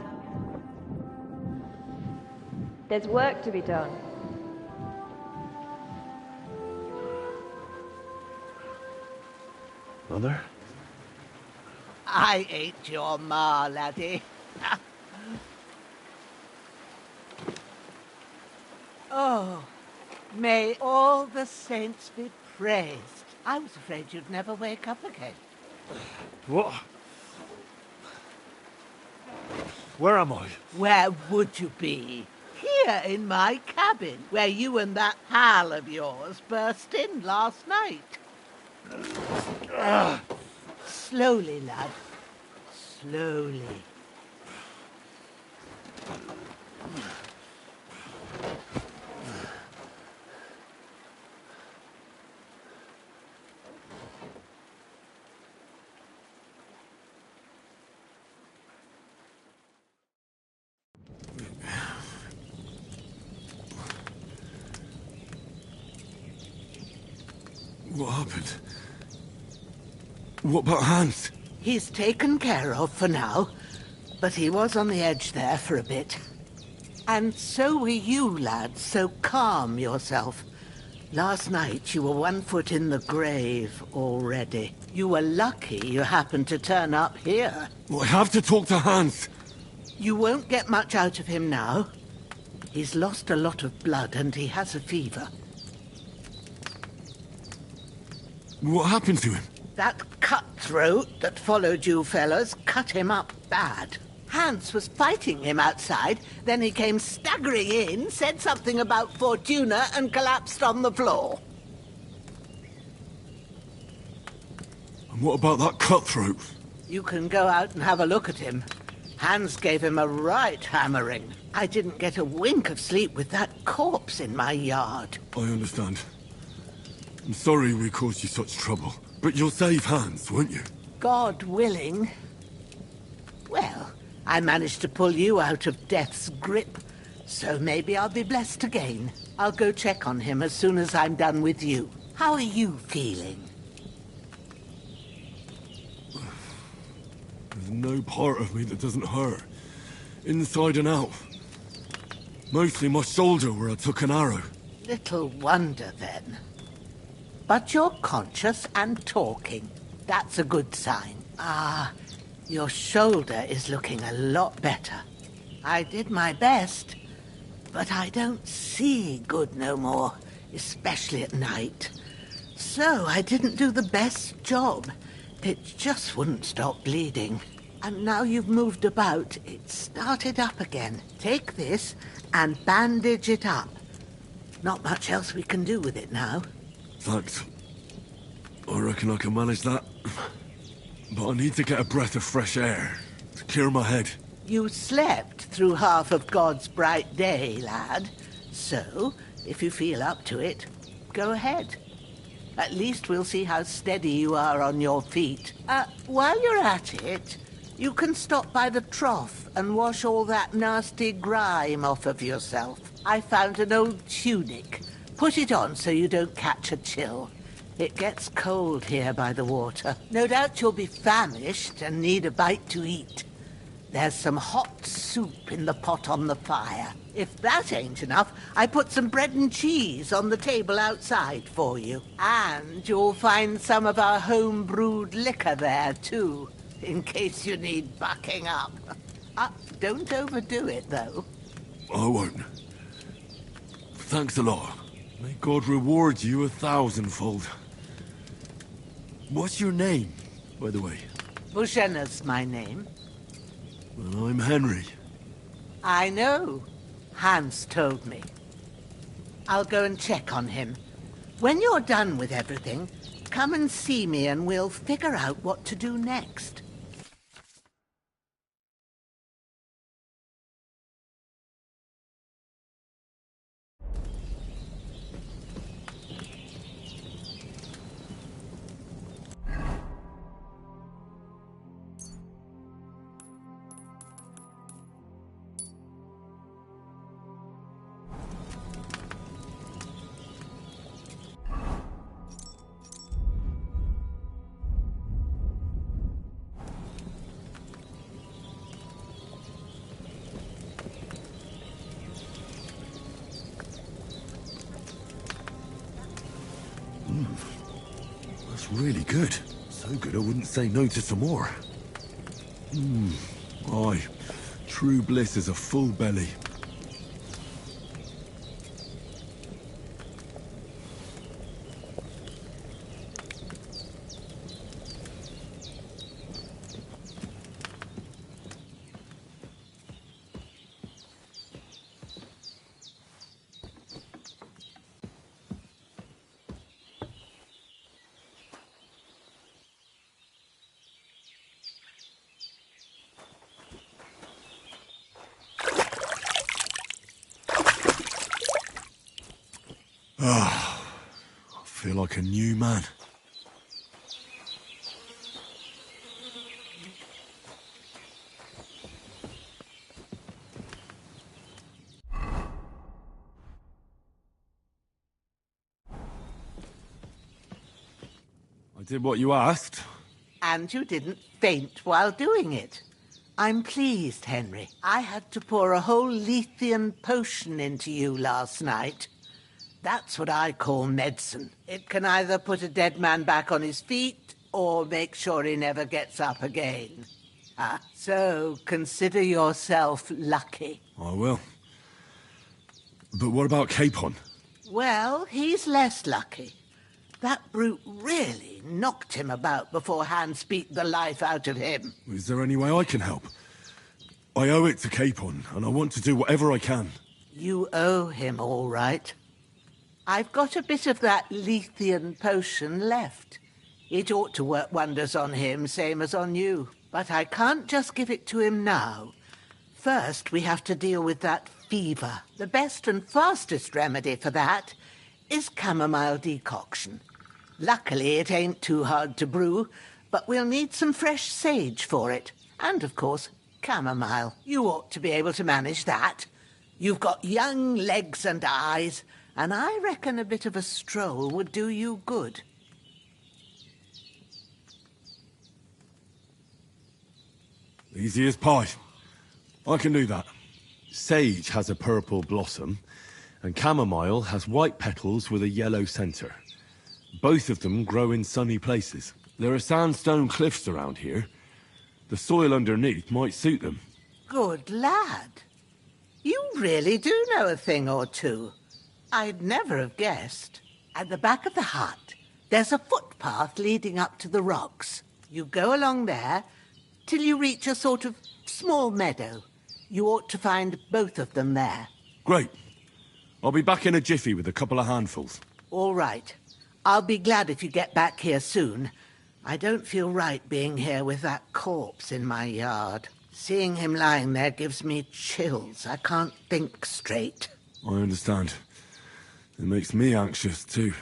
There's work to be done. Mother? I ain't your ma, laddie. Oh, may all the saints be praised. I was afraid you'd never wake up again. What? Where am I? Where would you be? Here in my cabin, where you and that pal of yours burst in last night. Slowly, lad. Slowly. What happened? What about Hans? He's taken care of for now, but he was on the edge there for a bit. And so were you, lad, so calm yourself. Last night you were 1 foot in the grave already. You were lucky you happened to turn up here. Well, I have to talk to Hans. You won't get much out of him now. He's lost a lot of blood and he has a fever. What happened to him? That cutthroat that followed you fellas cut him up bad. Hans was fighting him outside, then he came staggering in, said something about Fortuna, and collapsed on the floor. And what about that cutthroat? You can go out and have a look at him. Hans gave him a right hammering. I didn't get a wink of sleep with that corpse in my yard. I understand. I'm sorry we caused you such trouble. But you'll save Hans, won't you? God willing. Well, I managed to pull you out of death's grip, so maybe I'll be blessed again. I'll go check on him as soon as I'm done with you. How are you feeling? There's no part of me that doesn't hurt. Inside and out. Mostly my shoulder where I took an arrow. Little wonder, then. But you're conscious and talking. That's a good sign. Ah, your shoulder is looking a lot better. I did my best, but I don't see good no more, especially at night. So I didn't do the best job. It just wouldn't stop bleeding. And now you've moved about, it started up again. Take this and bandage it up. Not much else we can do with it now. Thanks. I reckon I can manage that. But I need to get a breath of fresh air to clear my head. You slept through half of God's bright day, lad. So, if you feel up to it, go ahead. At least we'll see how steady you are on your feet. While you're at it, you can stop by the trough and wash all that nasty grime off of yourself. I found an old tunic. Put it on so you don't catch a chill. It gets cold here by the water. No doubt you'll be famished and need a bite to eat. There's some hot soup in the pot on the fire. If that ain't enough, I put some bread and cheese on the table outside for you. And you'll find some of our home-brewed liquor there, too, in case you need bucking up. Don't overdo it, though. I won't. Thanks a lot. May God reward you 1,000-fold. What's your name, by the way? Bushenna's my name. And I'm Henry. I know. Hans told me. I'll go and check on him. When you're done with everything, come and see me and we'll figure out what to do next. That's really good. So good I wouldn't say no to some more. Aye. True bliss is a full belly. I feel like a new man. I did what you asked. And you didn't faint while doing it. I'm pleased, Henry. I had to pour a whole Lethean potion into you last night. That's what I call medicine. It can either put a dead man back on his feet or make sure he never gets up again. So consider yourself lucky. I will. But what about Capon? Well, he's less lucky. That brute really knocked him about before Hans beat the life out of him. Is there any way I can help? I owe it to Capon, and I want to do whatever I can. You owe him, all right. I've got a bit of that Lethean potion left. It ought to work wonders on him, same as on you. But I can't just give it to him now. First, we have to deal with that fever. The best and fastest remedy for that is chamomile decoction. Luckily, it ain't too hard to brew, but we'll need some fresh sage for it. And, of course, chamomile. You ought to be able to manage that. You've got young legs and eyes, and I reckon a bit of a stroll would do you good. Easy as pie. I can do that. Sage has a purple blossom, and chamomile has white petals with a yellow center. Both of them grow in sunny places. There are sandstone cliffs around here. The soil underneath might suit them. Good lad. You really do know a thing or two. I'd never have guessed. At the back of the hut, there's a footpath leading up to the rocks. You go along there till you reach a sort of small meadow. You ought to find both of them there. Great. I'll be back in a jiffy with a couple of handfuls. All right. I'll be glad if you get back here soon. I don't feel right being here with that corpse in my yard. Seeing him lying there gives me chills. I can't think straight. I understand. It makes me anxious, too.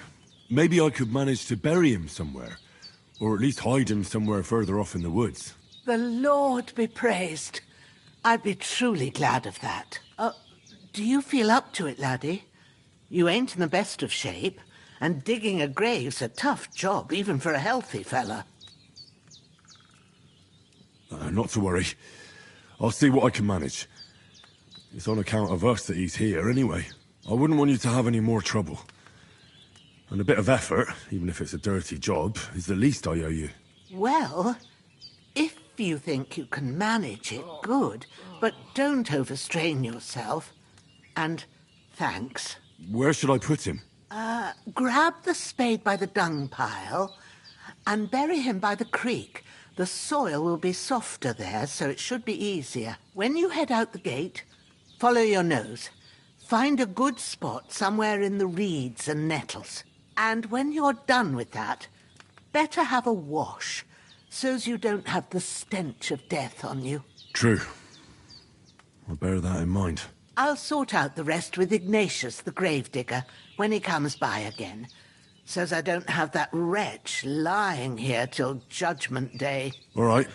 Maybe I could manage to bury him somewhere. Or at least hide him somewhere further off in the woods. The Lord be praised. I'd be truly glad of that. Do you feel up to it, laddie? You ain't in the best of shape, and digging a grave's a tough job, even for a healthy fella. Not to worry. I'll see what I can manage. It's on account of us that he's here, anyway. I wouldn't want you to have any more trouble. And a bit of effort, even if it's a dirty job, is the least I owe you. Well, if you think you can manage it, good. But don't overstrain yourself. And thanks. Where should I put him? Grab the spade by the dung pile and bury him by the creek, The soil will be softer there, so it should be easier. When you head out the gate, follow your nose. Find a good spot somewhere in the reeds and nettles. And when you're done with that, better have a wash, so's you don't have the stench of death on you. True. I'll bear that in mind. I'll sort out the rest with Ignatius, the gravedigger, when he comes by again, so's I don't have that wretch lying here till Judgment Day. All right.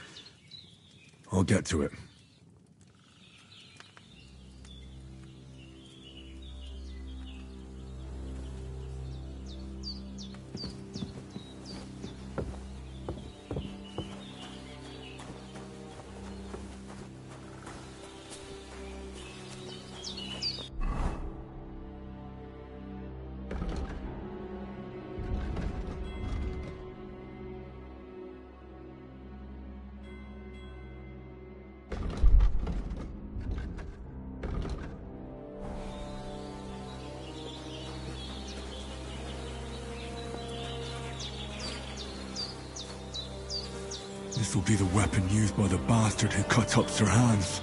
I'll get to it. This'll be the weapon used by the bastard who cut up Sir Hans.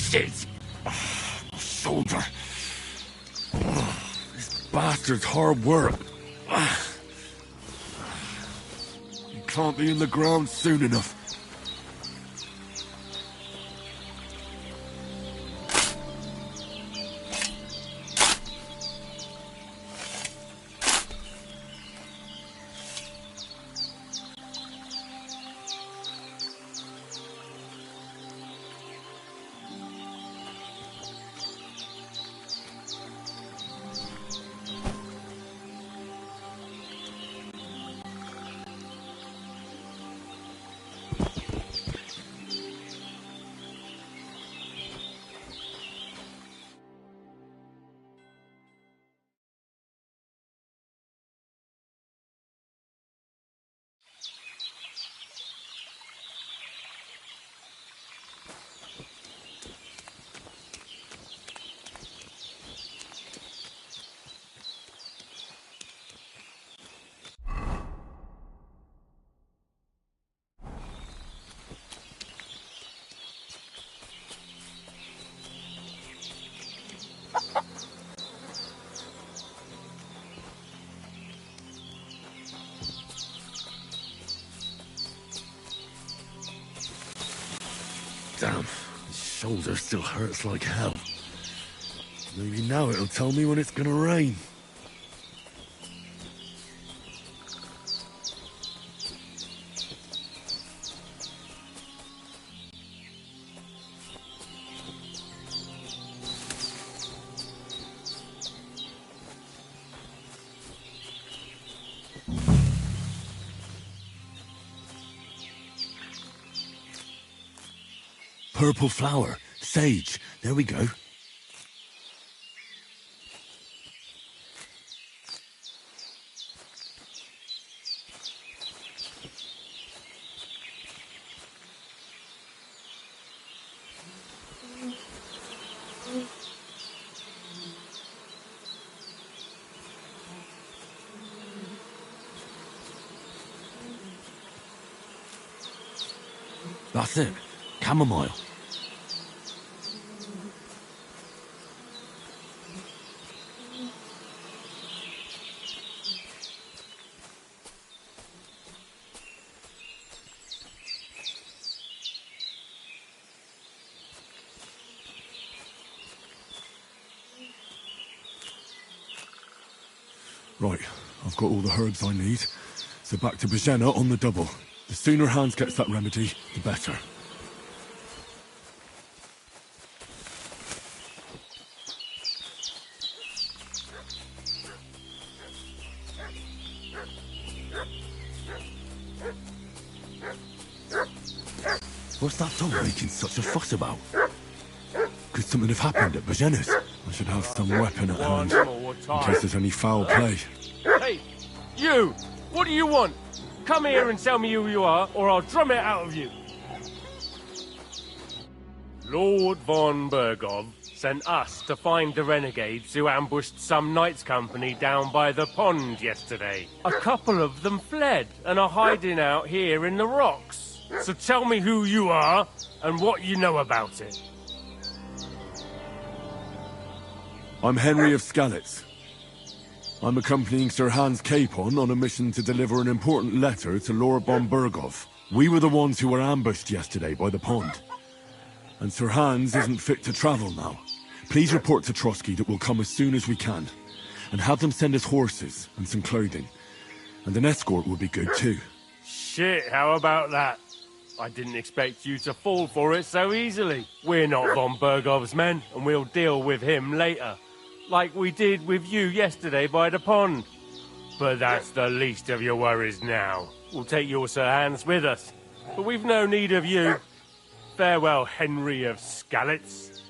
Shit! My shoulder. This bastard's hard work. He can't be in the ground soon enough. Damn, his shoulder still hurts like hell. Maybe now it'll tell me when it's gonna rain. Purple flower. Sage. There we go. That's it. Chamomile. Right, I've got all the herbs I need. So back to Bajena on the double. The sooner Hans gets that remedy, the better. What's that dog making such a fuss about? Could something have happened at Bajena's? I should have some weapon at hand, in case there's any foul play. Hey, you! What do you want? Come here and tell me who you are, or I'll drum it out of you. Lord von Bergov sent us to find the renegades who ambushed some knights' company down by the pond yesterday. A couple of them fled and are hiding out here in the rocks. So tell me who you are and what you know about it. I'm Henry of Skalitz. I'm accompanying Sir Hans Capon on a mission to deliver an important letter to Lord von Bergov. We were the ones who were ambushed yesterday by the pond. And Sir Hans isn't fit to travel now. Please report to Trotsky that we'll come as soon as we can. And have them send us horses and some clothing. And an escort would be good too. Shit, how about that? I didn't expect you to fall for it so easily. We're not von Bergov's men, and we'll deal with him later. Like we did with you yesterday by the pond. But that's the least of your worries now. We'll take your Sir Hans with us. But we've no need of you. Farewell, Henry of Skalitz.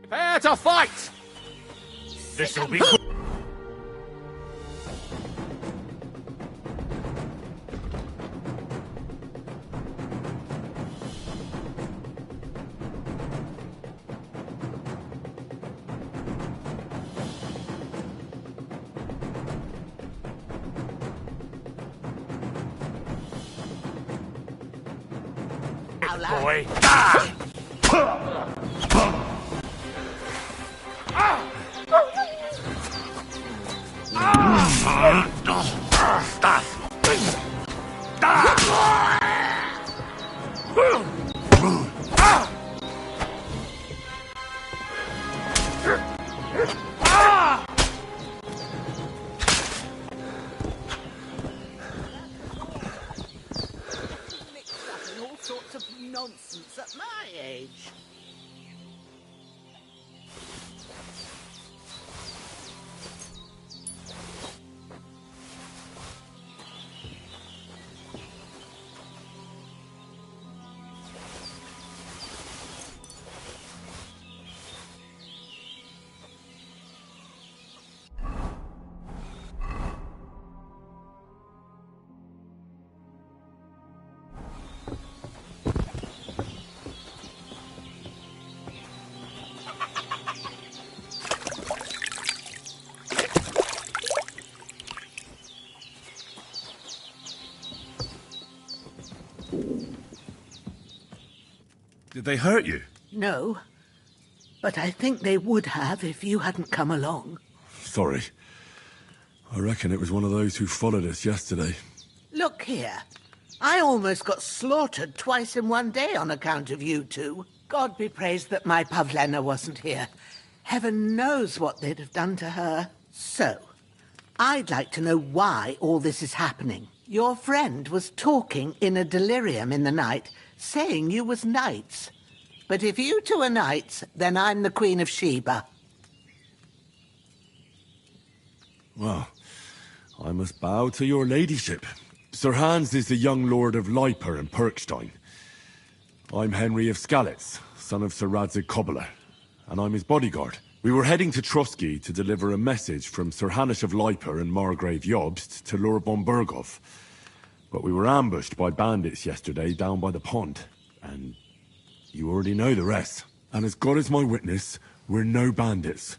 Prepare to fight! This'll be good. Boy. All sorts of nonsense at my age. Did they hurt you? No, but I think they would have if you hadn't come along. Sorry. I reckon it was one of those who followed us yesterday. Look here. I almost got slaughtered twice in one day on account of you two. God be praised that my Pavlena wasn't here. Heaven knows what they'd have done to her. So, I'd like to know why all this is happening. Your friend was talking in a delirium in the night, saying you was knights. But if you two are knights, then I'm the Queen of Sheba. Well, I must bow to your ladyship. Sir Hans is the young lord of Leiper and Perkstein. I'm Henry of Skalitz, son of Sir Radzig Kobyla, and I'm his bodyguard. We were heading to Trotsky to deliver a message from Sir Hanush of Leiper and Margrave Jobst to Lord von Bergov. But we were ambushed by bandits yesterday down by the pond, and you already know the rest. And as God is my witness, we're no bandits.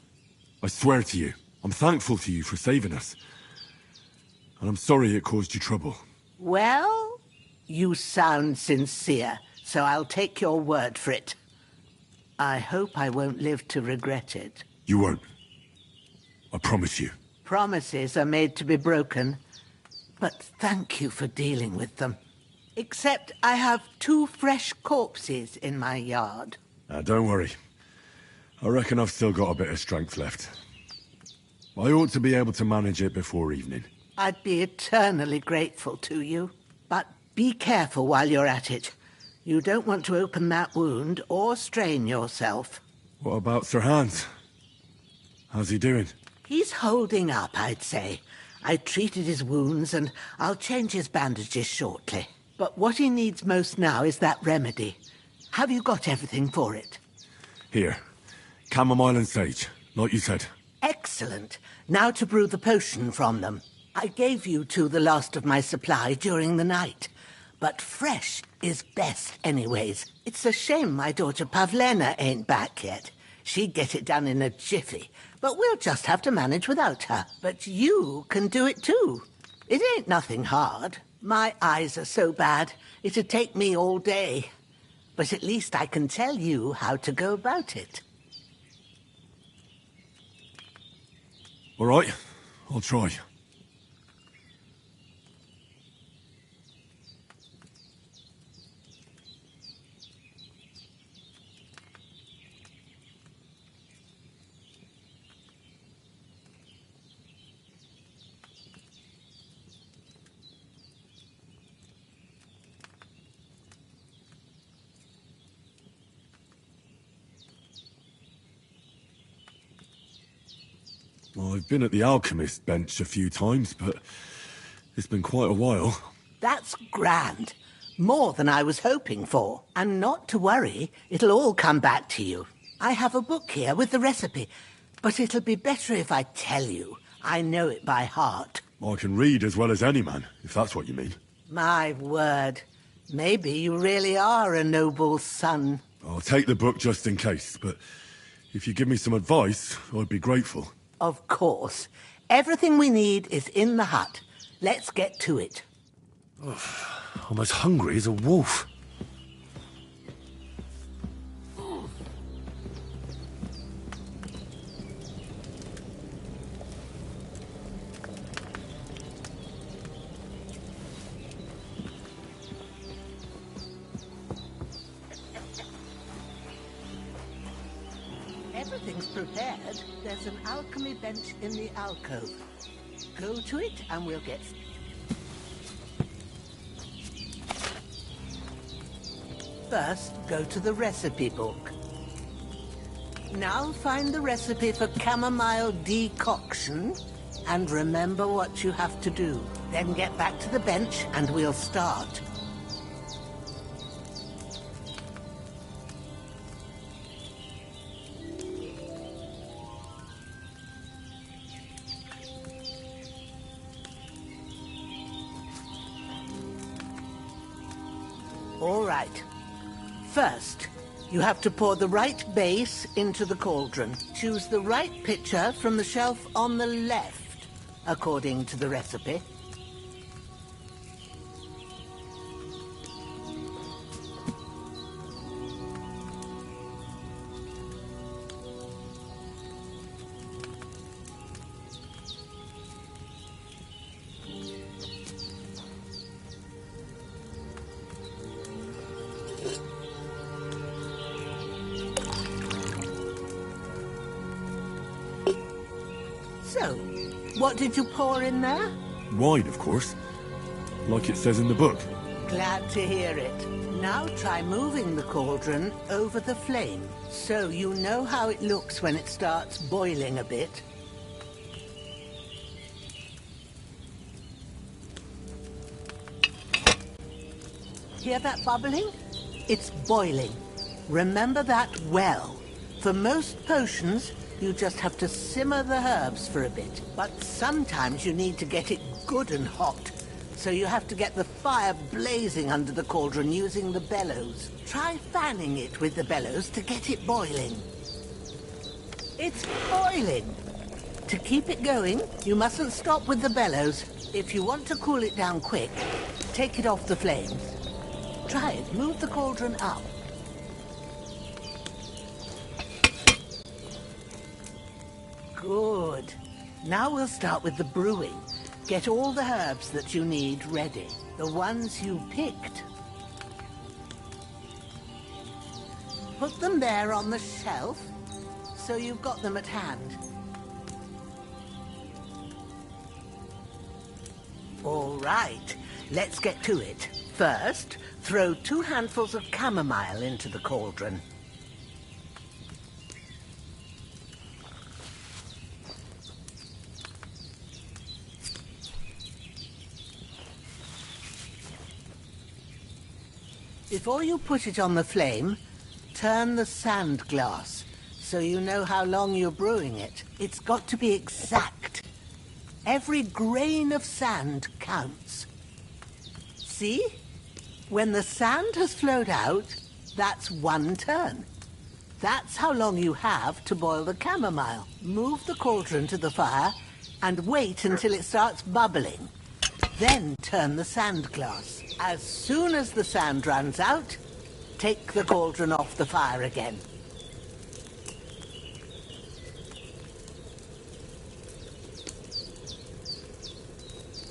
I swear to you, I'm thankful to you for saving us. And I'm sorry it caused you trouble. Well, you sound sincere. so I'll take your word for it. I hope I won't live to regret it. You won't. I promise you. Promises are made to be broken, but thank you for dealing with them. Except I have 2 fresh corpses in my yard. Don't worry. I reckon I've still got a bit of strength left. I ought to be able to manage it before evening. I'd be eternally grateful to you. But be careful while you're at it. You don't want to open that wound or strain yourself. What about Sir Hans? How's he doing? He's holding up, I'd say. I treated his wounds and I'll change his bandages shortly. But what he needs most now is that remedy. Have you got everything for it? Here. Chamomile and sage, like you said. Excellent. Now to brew the potion from them. I gave you 2 the last of my supply during the night. But fresh is best anyways. It's a shame my daughter Pavlena ain't back yet. She'd get it done in a jiffy. But we'll just have to manage without her. But you can do it too. It ain't nothing hard. My eyes are so bad, it'd take me all day. But at least I can tell you how to go about it. All right, I'll try. Well, I've been at the alchemist bench a few times, but it's been quite a while. That's grand. More than I was hoping for. And not to worry, it'll all come back to you. I have a book here with the recipe, but it'll be better if I tell you. I know it by heart. I can read as well as any man, if that's what you mean. My word. Maybe you really are a noble son. I'll take the book just in case, but if you give me some advice, I'd be grateful. Of course. Everything we need is in the hut. Let's get to it. I'm as hungry as a wolf. Everything's prepared. There's an alchemy bench in the alcove. Go to it and we'll get... First, go to the recipe book. Now find the recipe for chamomile decoction and remember what you have to do. Then get back to the bench and we'll start. All right. First, you have to pour the right base into the cauldron. Choose the right pitcher from the shelf on the left, according to the recipe. So, what did you pour in there? Wine, of course. Like it says in the book. Glad to hear it. Now try moving the cauldron over the flame, so you know how it looks when it starts boiling a bit. Hear that bubbling? It's boiling. Remember that well. For most potions, you just have to simmer the herbs for a bit. But sometimes you need to get it good and hot. So you have to get the fire blazing under the cauldron using the bellows. Try fanning it with the bellows to get it boiling. It's boiling! To keep it going, you mustn't stop with the bellows. If you want to cool it down quick, take it off the flames. Try it. Move the cauldron up. Good. Now we'll start with the brewing. Get all the herbs that you need ready. The ones you picked. Put them there on the shelf, so you've got them at hand. All right, let's get to it. First, throw 2 handfuls of chamomile into the cauldron. Before you put it on the flame, turn the sand glass, so you know how long you're brewing it. It's got to be exact. Every grain of sand counts. See? When the sand has flowed out, that's 1 turn. That's how long you have to boil the chamomile. Move the cauldron to the fire and wait until it starts bubbling. Then turn the sand glass. As soon as the sand runs out, take the cauldron off the fire again.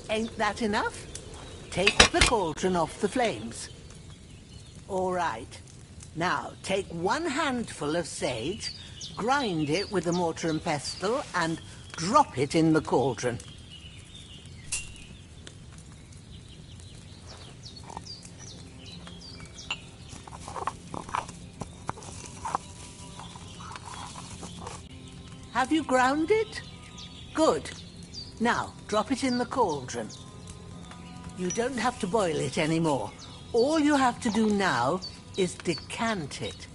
Ain't that enough? Take the cauldron off the flames. All right. Now, take 1 handful of sage, grind it with a mortar and pestle, and drop it in the cauldron. Have you ground it? Good. Now, drop it in the cauldron. You don't have to boil it anymore. All you have to do now is decant it.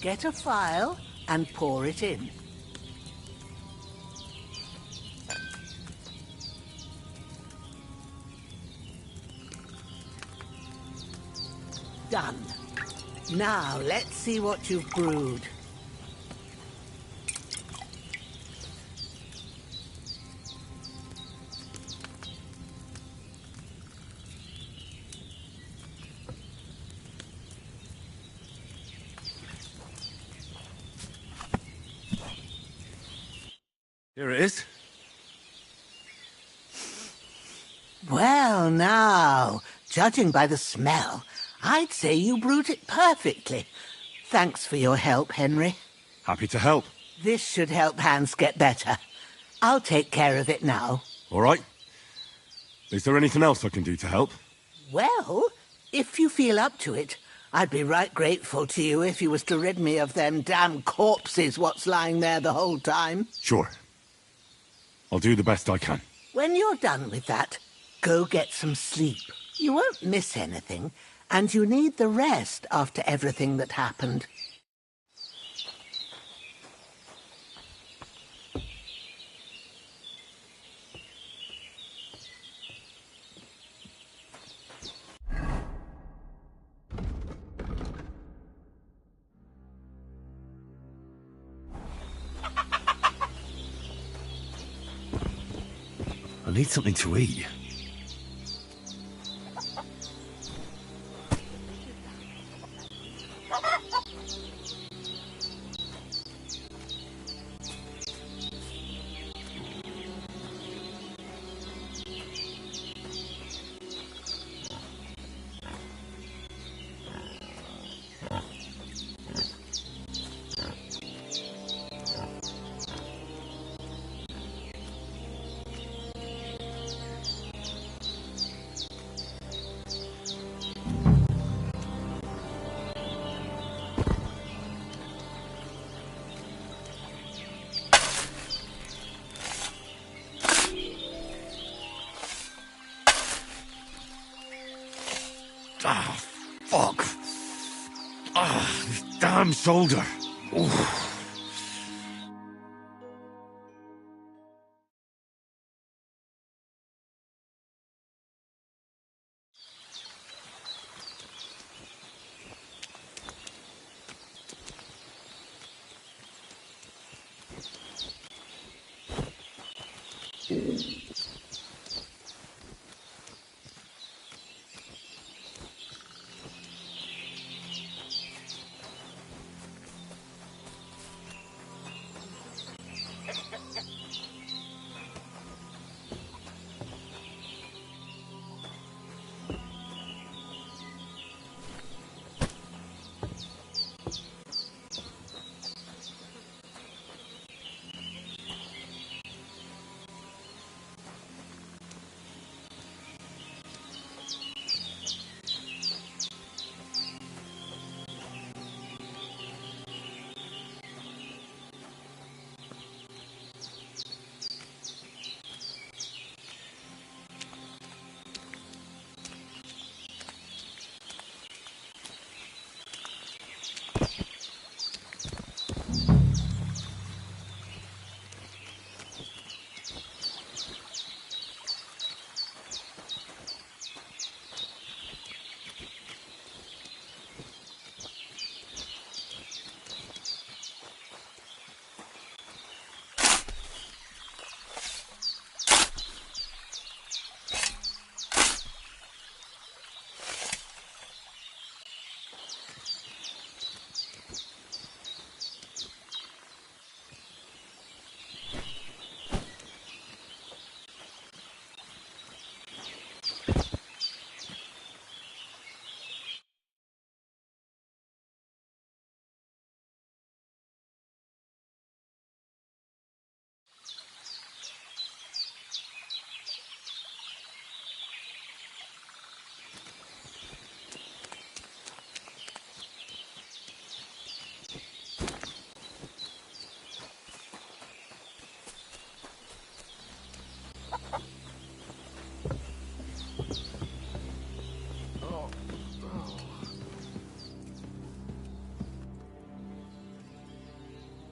Get a phial and pour it in. Done. Now, let's see what you've brewed. Here it is. Well, now, judging by the smell, I'd say you brewed it perfectly. Thanks for your help, Henry. Happy to help. This should help Hans get better. I'll take care of it now. All right. Is there anything else I can do to help? Well, if you feel up to it, I'd be right grateful to you if you was to rid me of them damn corpses what's lying there the whole time. Sure. I'll do the best I can. When you're done with that, go get some sleep. You won't miss anything, and you need the rest after everything that happened. I need something to eat. Ah, fuck. Ah, this damn shoulder. Oof.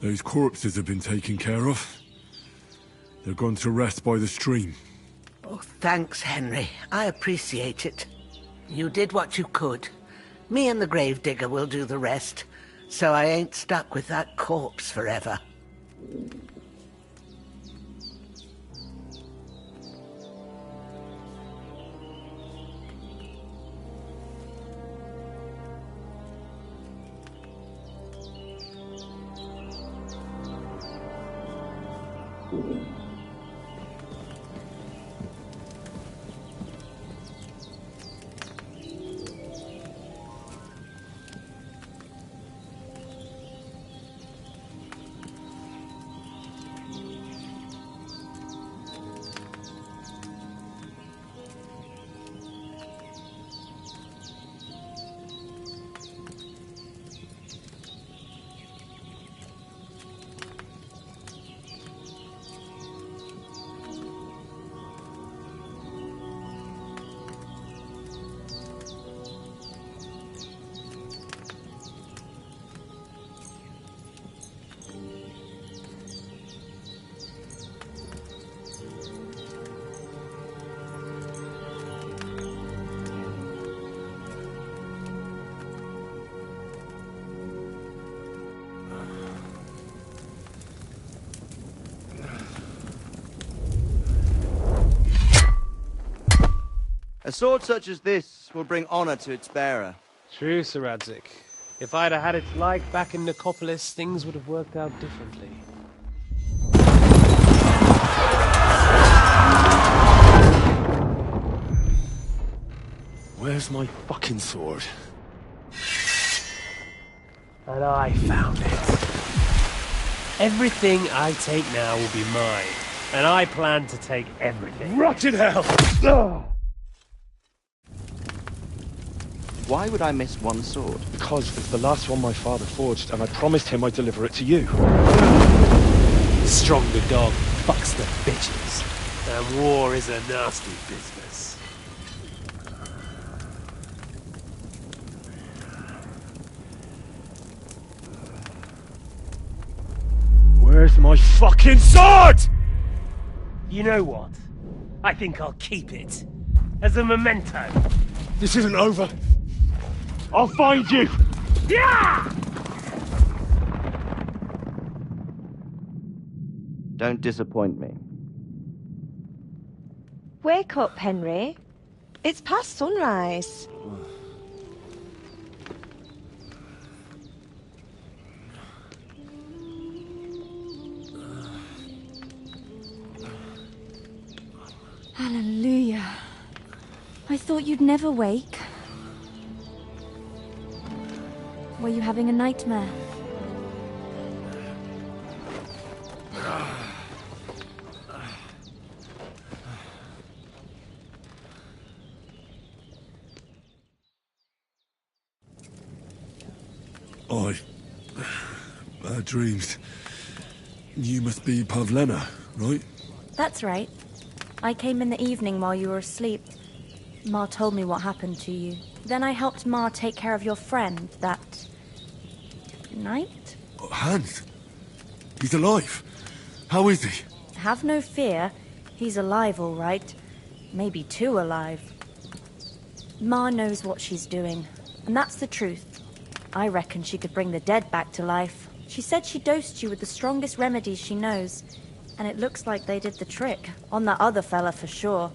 Those corpses have been taken care of. They're gone to rest by the stream. Oh, thanks, Henry. I appreciate it. You did what you could. Me and the gravedigger will do the rest, so I ain't stuck with that corpse forever. A sword such as this will bring honor to its bearer. True, Sir Radzik. If I'd have had its like back in Nicopolis, things would have worked out differently. Where's my fucking sword? And I found it. Everything I take now will be mine, and I plan to take everything. Rotted hell! Why would I miss one sword? Because it's the last one my father forged, and I promised him I'd deliver it to you. Stronger dog fucks the bitches, and war is a nasty business. Where's my fucking sword? You know what? I think I'll keep it. As a memento. This isn't over. I'll find you! Yeah! Don't disappoint me. Wake up, Henry. It's past sunrise. Hallelujah. I thought you'd never wake. Were you having a nightmare? Bad dreams. You must be Pavlena, right? That's right. I came in the evening while you were asleep. Ma told me what happened to you. Then I helped Ma take care of your friend that night? Hans? He's alive. How is he? Have no fear. He's alive, all right. Maybe too alive. Ma knows what she's doing, and that's the truth. I reckon she could bring the dead back to life. She said she dosed you with the strongest remedies she knows, and it looks like they did the trick. On that other fella for sure.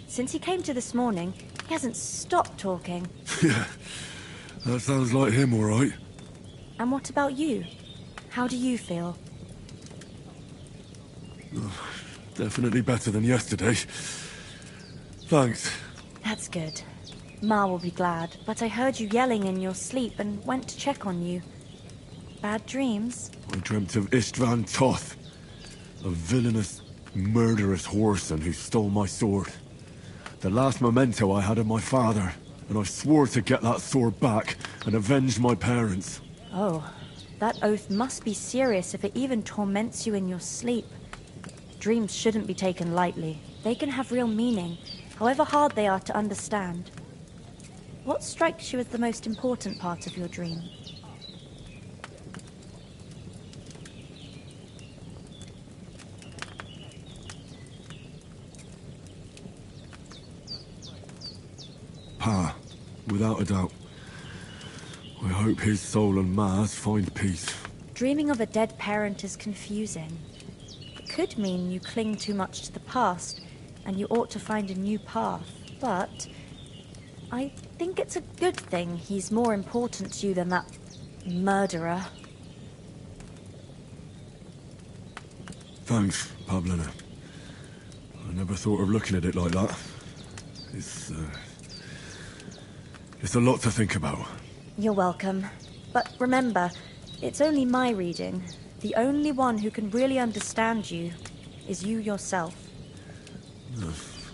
Since he came to this morning, he hasn't stopped talking. Yeah, that sounds like him, all right. And what about you? How do you feel? Definitely better than yesterday. Thanks. That's good. Ma will be glad, but I heard you yelling in your sleep and went to check on you. Bad dreams? I dreamt of Istvan Toth, a villainous, murderous whoreson who stole my sword. The last memento I had of my father, and I swore to get that sword back and avenge my parents. Oh, that oath must be serious if it even torments you in your sleep. Dreams shouldn't be taken lightly. They can have real meaning, however hard they are to understand. What strikes you as the most important part of your dream? Pa, without a doubt. I hope his soul and Ma's find peace. Dreaming of a dead parent is confusing. It could mean you cling too much to the past, and you ought to find a new path. But I think it's a good thing he's more important to you than that murderer. Thanks, Pablina. I never thought of looking at it like that. It's a lot to think about. You're welcome. But remember, it's only my reading. The only one who can really understand you is you yourself.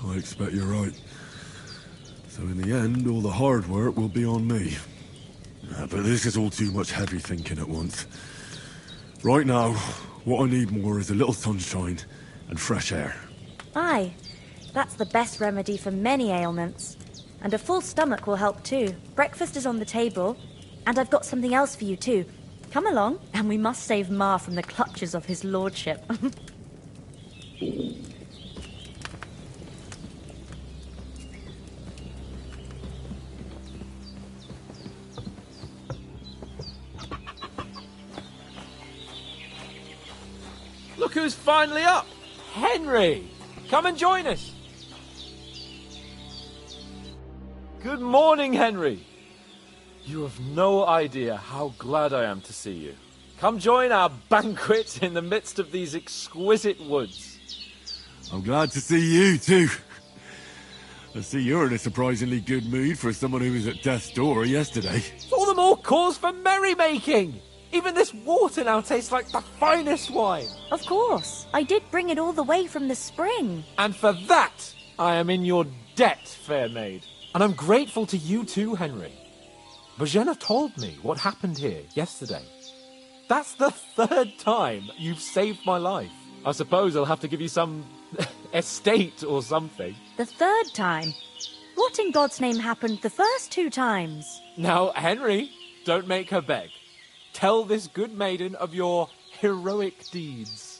I expect you're right. So in the end, all the hard work will be on me. But this is all too much heavy thinking at once. Right now, what I need more is a little sunshine and fresh air. Aye, that's the best remedy for many ailments. And a full stomach will help too. Breakfast is on the table, and I've got something else for you too. Come along, and we must save Ma from the clutches of his lordship. Look who's finally up! Henry! Come and join us! Good morning, Henry! You have no idea how glad I am to see you. Come join our banquet in the midst of these exquisite woods. I'm glad to see you, too. I see you're in a surprisingly good mood for someone who was at death's door yesterday. All the more cause for merrymaking! Even this water now tastes like the finest wine. Of course. I did bring it all the way from the spring. And for that, I am in your debt, fair maid. And I'm grateful to you too, Henry. Bojena told me what happened here yesterday. That's the 3rd time you've saved my life. I suppose I'll have to give you some estate or something. The 3rd time? What in God's name happened the first 2 times? Now, Henry, don't make her beg. Tell this good maiden of your heroic deeds.